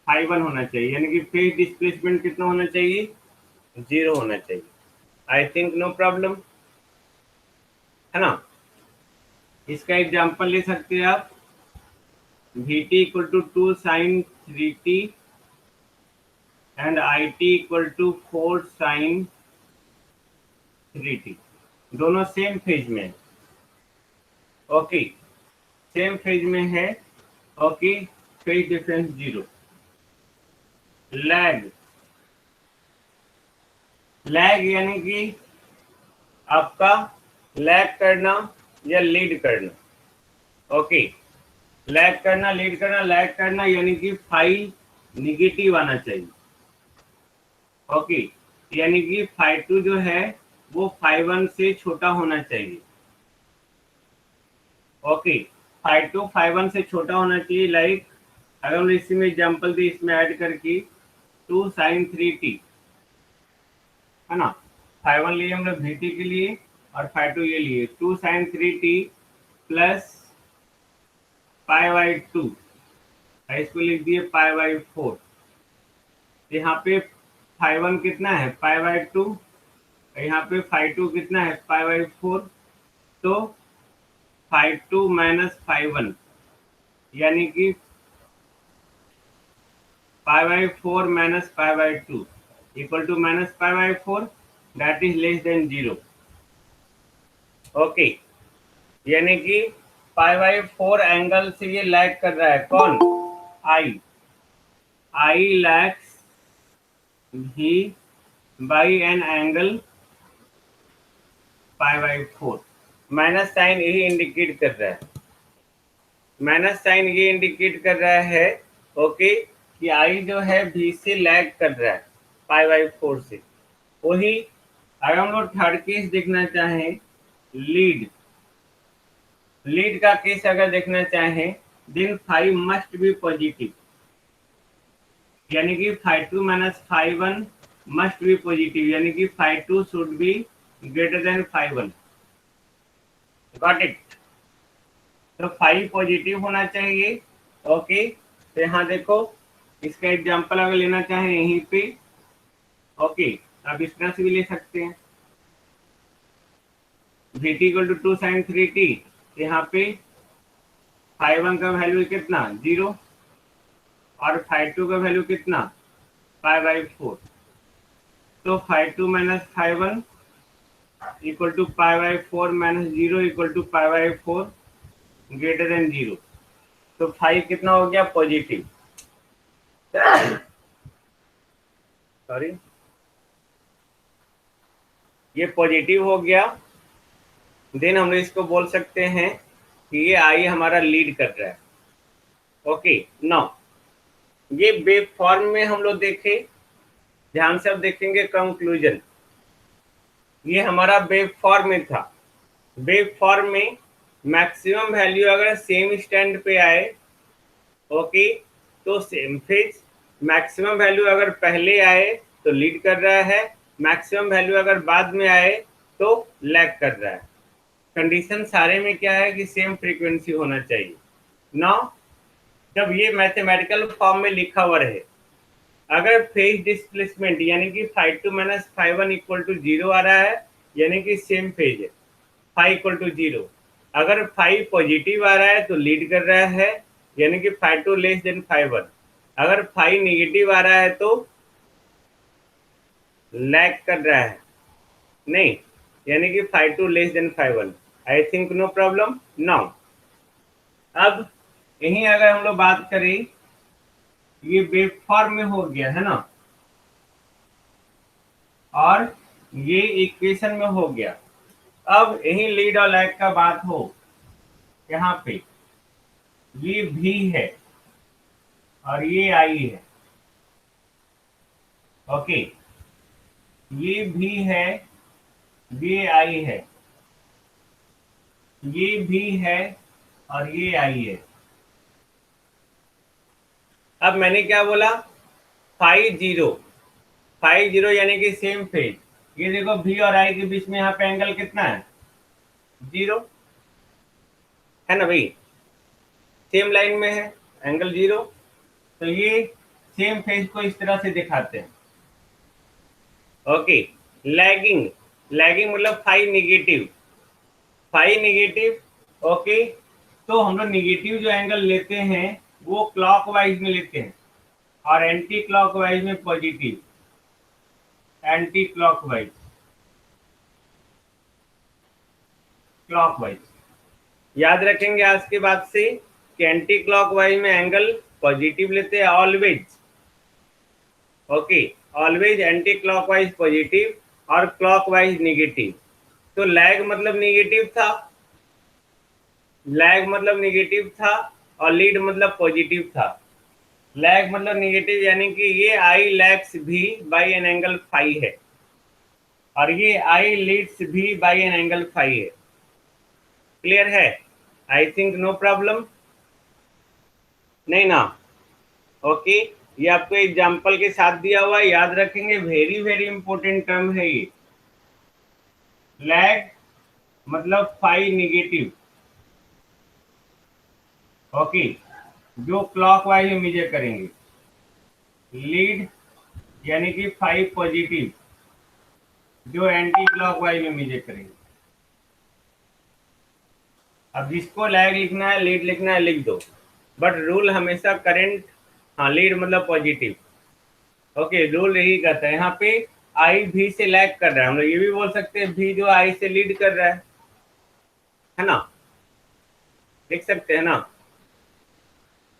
φ1 होना चाहिए, यानी कि फेज डिस्प्लेसमेंट कितना होना चाहिए, 0 होना चाहिए। आई थिंक नो प्रॉब्लम, है ना? इसका एग्जांपल ले सकते हैं आप, Vt equal to 2 sine 3t and It equal to 4 sine 3t, दोनों सेम फेज में है। ओके, सेम फेज में है। Okay, phase difference 0। Lag, lag यानी कि आपका लैग करना या लीड करना। ओके, लैग करना, लीड करना, लैग करना यानी कि फाई निगेटिव आना चाहिए। ओके, यानी कि φ2 जो है वो φ1 से छोटा होना चाहिए। ओके, φ2 φ1 से छोटा होना चाहिए। लाइक अगर हम इसी में एग्जांपल दी, इसमें ऐड करके 2sin3t, है ना। φ1 लिए हम लोग Vt के लिए और φ2 ये लिए 2sin3t प्लस π/2, इसको लिख दिए π/4। यहाँ पे φ1 कितना है π/2, यहाँ पे φ2 कितना है π/4, तो φ2 माइनस φ1 यानी कि π/4 minus π/2 equal to minus π/4, that is less than 0। Okay, यानी कि π/4 एंगल से ये लैग कर रहा है, कौन, आई लैग्स भी by an angle π/4। Minus sine यही इंडिकेट कर रहा है, माइनस साइन ये इंडिकेट कर रहा है ओके कि आई जो है भी से लैग कर रहा है π/4 से। वही अगर हम लोग थर्ड केस देखना चाहें, लीड का केस अगर देखना चाहें, then phi must be positive, यानी कि φ2 माइनस φ1 मस्ट बी पॉजिटिव, यानी कि φ2 should be greater than φ1। Got it. तो 5 पॉजिटिव होना चाहिए। ओके, तो यहाँ देखो इसका एग्जांपल अगर लेना चाहें यहीं पे, ओके, आप इस तरह से भी ले सकते हैं, Vt इक्वल टू 2sin3t, यहाँ पे φ1 का वैल्यू कितना 0 और φ2 का वैल्यू कितना π/4, तो φ2 minus φ1 equal to π/4 minus 0 equal to π/4 greater than 0। तो 5 कितना हो गया पॉजिटिव, सॉरी ये पॉजिटिव हो गया। देन हम इसको बोल सकते हैं कि ये आई हमारा लीड कर रहा है। ओके, नाउ ये वेव फॉर्म में हम लोग देखें, ध्यान से अब देखेंगे कंक्लूजन। ये हमारा वेव फॉर्म में था, वेव फॉर्म में मैक्सिमम वैल्यू अगर सेम स्टैंड पे आए, ओके, तो सेम फेज, मैक्सिमम वैल्यू अगर पहले आए तो लीड कर रहा है, मैक्सिमम वैल्यू अगर बाद में आए तो लैग कर रहा है। कंडीशन सारे में क्या है कि सेम फ्रीक्वेंसी होना चाहिए। नाउ जब ये मैथमेटिकल फॉर्म में लिखा हुआ रहे, अगर फेज डिस्प्लेसमेंट यानी कि φ2 माइनस φ1 इक्वल टू 0 आ रहा है, यानी कि सेम फेज है, φ इक्वल टू 0। अगर φ पॉजिटिव आ रहा है तो लीड कर रहा है, यानी कि φ2 लेस देन φ1। अगर φ नेगेटिव आ रहा है तो लैग कर रहा है, नहीं, यानी कि φ2 less than φ1। I think no problem. Now अब यहीं अगर हम लोग बात करें, ये वेव फॉर्म में हो गया है ना, और ये इक्वेशन में हो गया। अब यही लीड और लैग का बात हो, यहाँ पे ये भी है और ये आई है, ओके, ये भी है, ये आई है, ये भी है और ये आई है। अब मैंने क्या बोला, φ0 यानी कि सेम फेज। ये देखो भी और आई के बीच में यहाँ पे एंगल कितना है 0, है ना भाई, सेम लाइन में है, एंगल 0। तो ये सेम फेज को इस तरह से दिखाते हैं। ओके, लैगिंग मतलब फाई नेगेटिव। ओके, तो हम लोग नेगेटिव जो एंगल लेते हैं वो क्लॉकवाइज में लेते हैं और एंटी क्लॉकवाइज में पॉजिटिव, एंटी क्लॉकवाइज, क्लॉकवाइज। याद रखेंगे आज के बाद से कि एंटी क्लॉकवाइज में एंगल पॉजिटिव लेते हैं always. Okay, always anti clockwise positive और क्लॉकवाइज नेगेटिव। तो लैग मतलब नेगेटिव था और लीड मतलब पॉजिटिव था। लैग मतलब नेगेटिव यानी कि ये आई लैग्स भी बाई एन एंगल फाई है और ये आई लीड्स भी बाई एन एंगल फाई है। क्लियर है? आई थिंक नो प्रॉब्लम, नहीं ना। ओके, ये आपको एग्जाम्पल के साथ दिया हुआ है, याद रखेंगे, वेरी वेरी इंपॉर्टेंट टर्म है ये। लैग मतलब फाई नेगेटिव, ओके, जो क्लॉकवाइज में मेजर करेंगे। लीड यानी कि फाइव पॉजिटिव, जो एंटी क्लॉकवाइज में मेजर करेंगे। अब जिसको लैग लिखना है, लीड लिखना है, लिख दो, बट रूल हमेशा करंट, हाँ लीड मतलब पॉजिटिव, ओके, रूल यही कहता है। यहाँ पे आई भी से लैग कर रहा है, हम लोग ये भी बोल सकते हैं भी जो आई से लीड कर रहा है ना, लिख सकते हैं ना।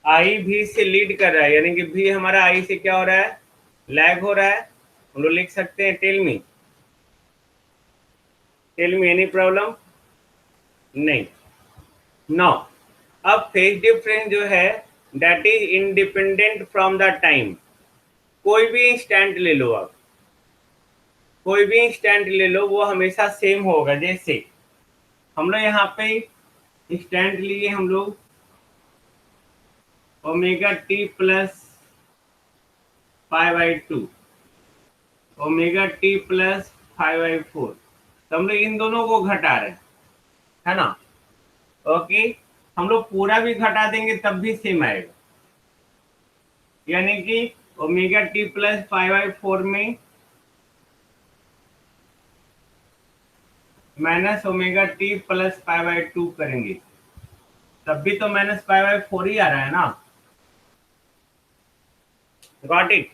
आई भी से लीड कर रहा है, यानी कि भी हमारा आई से क्या हो रहा है, लैग हो रहा है। हम लोग लिख सकते हैं टेल मी एनी प्रॉब्लम, नहीं। नो, अब फेज डिफरेंस जो है that is independent from the time. कोई भी इंस्टेंट ले लो आप, कोई भी इंस्टेंट ले लो, वो हमेशा सेम होगा। जैसे हम लोग यहाँ पे इंस्टेंट लिए, हम लोग omega T plus 5/2, omega T plus 5/4, तो हम लोग इन दोनों को घटा रहे हैं, है ना, ओके। हम लोग पूरा भी घटा देंगे तब भी सेम आएगा, यानी कि ओमेगा टी प्लस 5/4 में माइनस ओमेगा टी प्लस 5/2 करेंगे, तब भी तो माइनस 5/4 ही आ रहा है ना। Got it?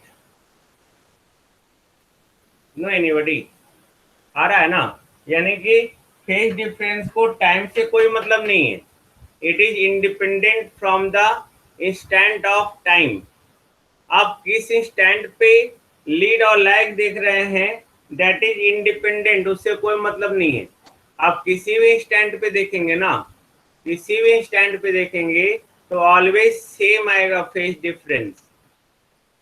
No anybody? आ रहा है ना। यानी कि फेज डिफरेंस को टाइम से कोई मतलब नहीं है, it is independent from the instant of time. आप किस इंस्टेंट पे लीड और लैग देख रहे हैं, दैट इज इंडिपेंडेंट, उससे कोई मतलब नहीं है। आप किसी भी इंस्टेंट पे देखेंगे ना, किसी भी इंस्टेंट पे देखेंगे तो ऑलवेज सेम आएगा phase difference.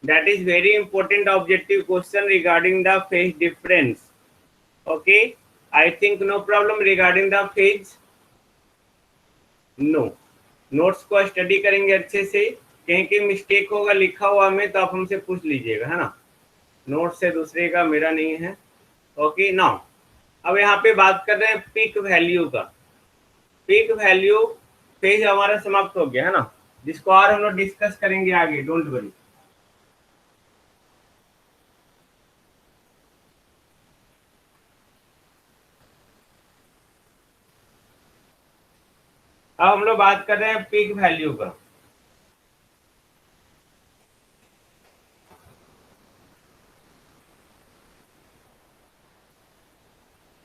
That is very important objective question regarding the phase difference, okay. I think no problem regarding the phase, no. Notes को स्टडी करेंगे अच्छे से, कहीं कहीं मिस्टेक होगा लिखा हुआ में तो आप हमसे पूछ लीजिएगा, है ना। नोट से दूसरे का, मेरा नहीं है, ओके। नाउ अब यहाँ पे बात कर रहे हैं पीक वैल्यू का। पीक वैल्यू पेज हमारा समाप्त हो गया, है ना, जिसको और हम लोग डिस्कस करेंगे आगे, डोंट वरी। अब हम लोग बात कर रहे हैं पीक वैल्यू का।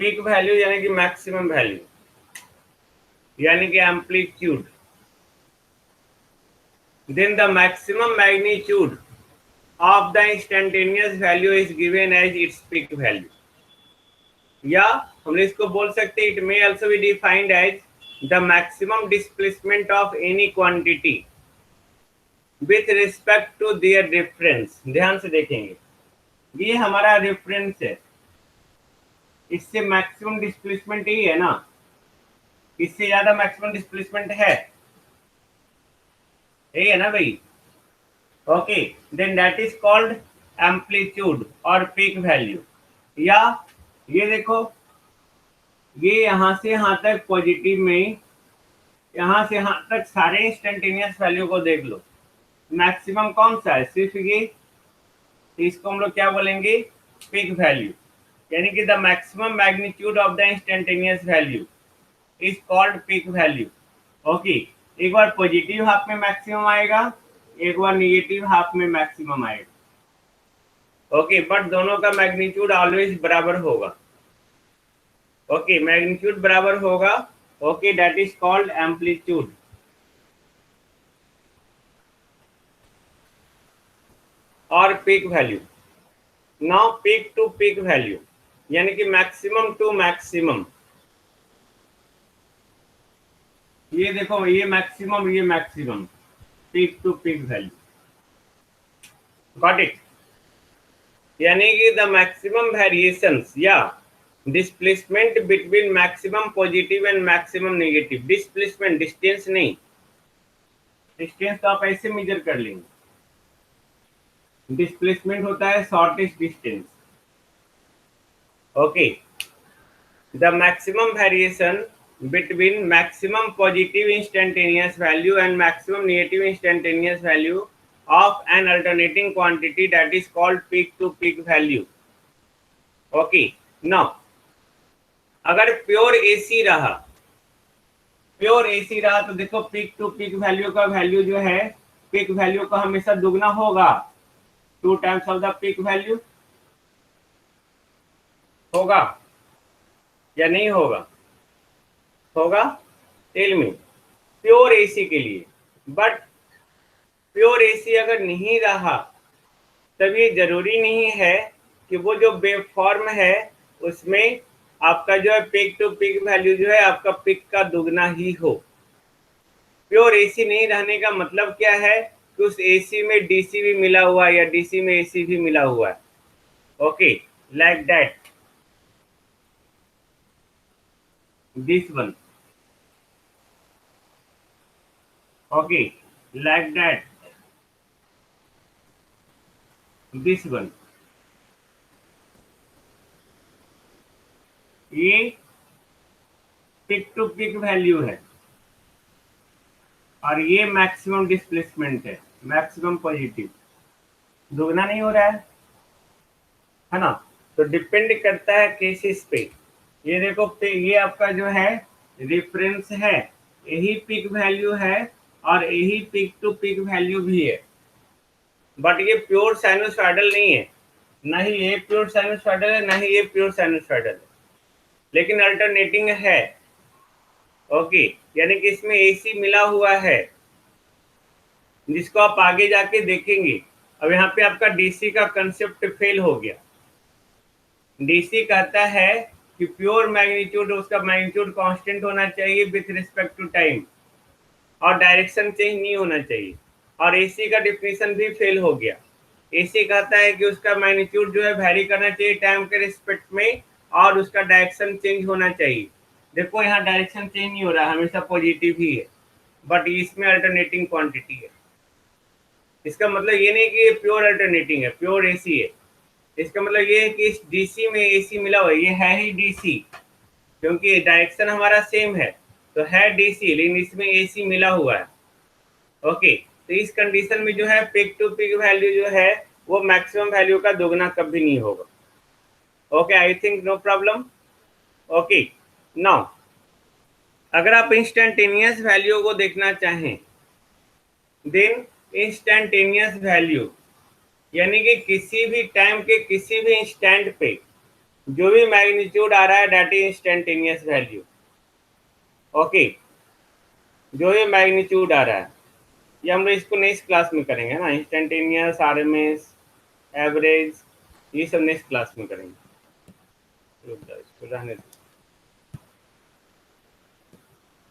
पीक वैल्यू यानी कि मैक्सिमम वैल्यू, यानी कि amplitude. Then the maximum magnitude of the instantaneous value is given as its peak value, या हम लोग इसको बोल सकते हैं, it may also be defined as the maximum displacement of any quantity with respect to their reference। ध्यान से देखेंगे, ये हमारा रेफरेंस है, इससे मैक्सिमम डिस्प्लेसमेंट ही है ना, इससे ज्यादा मैक्सिमम डिस्प्लेसमेंट है, यही है ना भाई, okay. Then that is called amplitude और पीक वैल्यू। या ये देखो, ये यहाँ से यहाँ तक पॉजिटिव में, यहाँ से यहाँ तक सारे इंस्टेंटेनियस वैल्यू को देख लो, मैक्सिमम कौन सा है, सिर्फ ये, तो इसको हम लोग क्या बोलेंगे, पीक वैल्यू, यानी कि the maximum magnitude of the instantaneous value is called peak value, okay. एक बार पॉजिटिव हाफ में मैक्सिमम आएगा, एक बार निगेटिव हाफ में मैक्सिमम आएगा, ओके, बट दोनों का मैग्नीट्यूड ऑलवेज बराबर होगा, ओके, मैग्नीट्यूड बराबर होगा, okay, that is called amplitude. और peak value, now peak to peak value, यानी कि मैक्सिमम टू मैक्सिमम। ये देखो, ये maximum, peak to peak value, got it? यानी कि द मैक्सिमम वेरिएशंस या displacement between maximum positive and maximum negative. Displacement, distance नहीं, डिस्टेंस तो आप ऐसे मेजर कर लेंगे, डिस्प्लेसमेंट होता है shortest distance. Okay, the maximum variation between maximum positive instantaneous value and maximum negative instantaneous value of an alternating quantity, that is called peak to peak value. Okay, now अगर प्योर एसी रहा, प्योर एसी रहा तो देखो पीक टू पीक वैल्यू का वैल्यू जो है, पीक वैल्यू का हमेशा दुगना होगा, 2 times of the peak value होगा या नहीं होगा? होगा। टेल मी, प्योर एसी के लिए। बट प्योर एसी अगर नहीं रहा तब ये जरूरी नहीं है कि वो जो वेव फॉर्म है उसमें आपका जो है पीक टू पीक वैल्यू जो है आपका पीक का दुगना ही हो। प्योर एसी नहीं रहने का मतलब क्या है कि उस एसी में डीसी भी मिला हुआ है या डीसी में एसी भी मिला हुआ है। Okay, like that, this one. Okay, like that, this one. ये पिक टू पिक वैल्यू है और ये मैक्सिमम डिस्प्लेसमेंट है, मैक्सिमम पॉजिटिव। दुगना नहीं हो रहा है ना? तो डिपेंड करता है केसेस पे। ये देखो ये आपका जो है रेफरेंस है, यही पिक वैल्यू है और यही पिक टू पिक वैल्यू भी है। बट ये प्योर साइनोसॉइडल नहीं है, ना ही ये प्योर साइनोसॉइडल है, ना ही ये प्योर साइनोसॉइडल है, लेकिन अल्टरनेटिंग है। ओके, यानी कि इसमें एसी मिला हुआ है, जिसको आप आगे जाके देखेंगे। अब यहाँ पे आपका डीसी का कंसेप्ट फेल हो गया। डीसी कहता है कि प्योर मैग्नीट्यूड, उसका मैग्नीट्यूड कांस्टेंट होना चाहिए विथ रिस्पेक्ट टू टाइम और डायरेक्शन चेंज नहीं होना चाहिए। और एसी का डिफिनीशन भी फेल हो गया। एसी कहता है कि उसका मैग्नीट्यूड जो है वैरी करना चाहिए टाइम के रिस्पेक्ट में और उसका डायरेक्शन चेंज होना चाहिए। देखो यहाँ डायरेक्शन चेंज नहीं हो रहा, हमेशा पॉजिटिव ही है, बट इसमें अल्टरनेटिंग क्वांटिटी है। इसका मतलब ये नहीं कि ये प्योर अल्टरनेटिंग है, प्योर एसी है। इसका मतलब ये है कि इस डीसी में एसी मिला हुआ है, ये है ही डीसी, क्योंकि डायरेक्शन हमारा सेम है तो है डीसी, लेकिन इसमें एसी मिला हुआ है। ओके, तो इस कंडीशन में जो है पिक टू पिक वैल्यू जो है वो मैक्सिमम वैल्यू का दोगुना कभी नहीं होगा। Okay, I think no problem. Okay, now अगर आप इंस्टेंटेनियस वैल्यू को देखना चाहें, देन इंस्टेंटेनियस वैल्यू यानी कि किसी भी टाइम के किसी भी इंस्टेंट पे जो भी मैग्नीट्यूड आ रहा है that is instantaneous value. Okay, जो भी मैग्नीट्यूड आ रहा है, ये हम लोग इसको नेक्स्ट क्लास में करेंगे ना, इंस्टेंटेनियस, आरएमएस, एवरेज, ये सब नेक्स्ट क्लास में करेंगे। इसको रहने दो।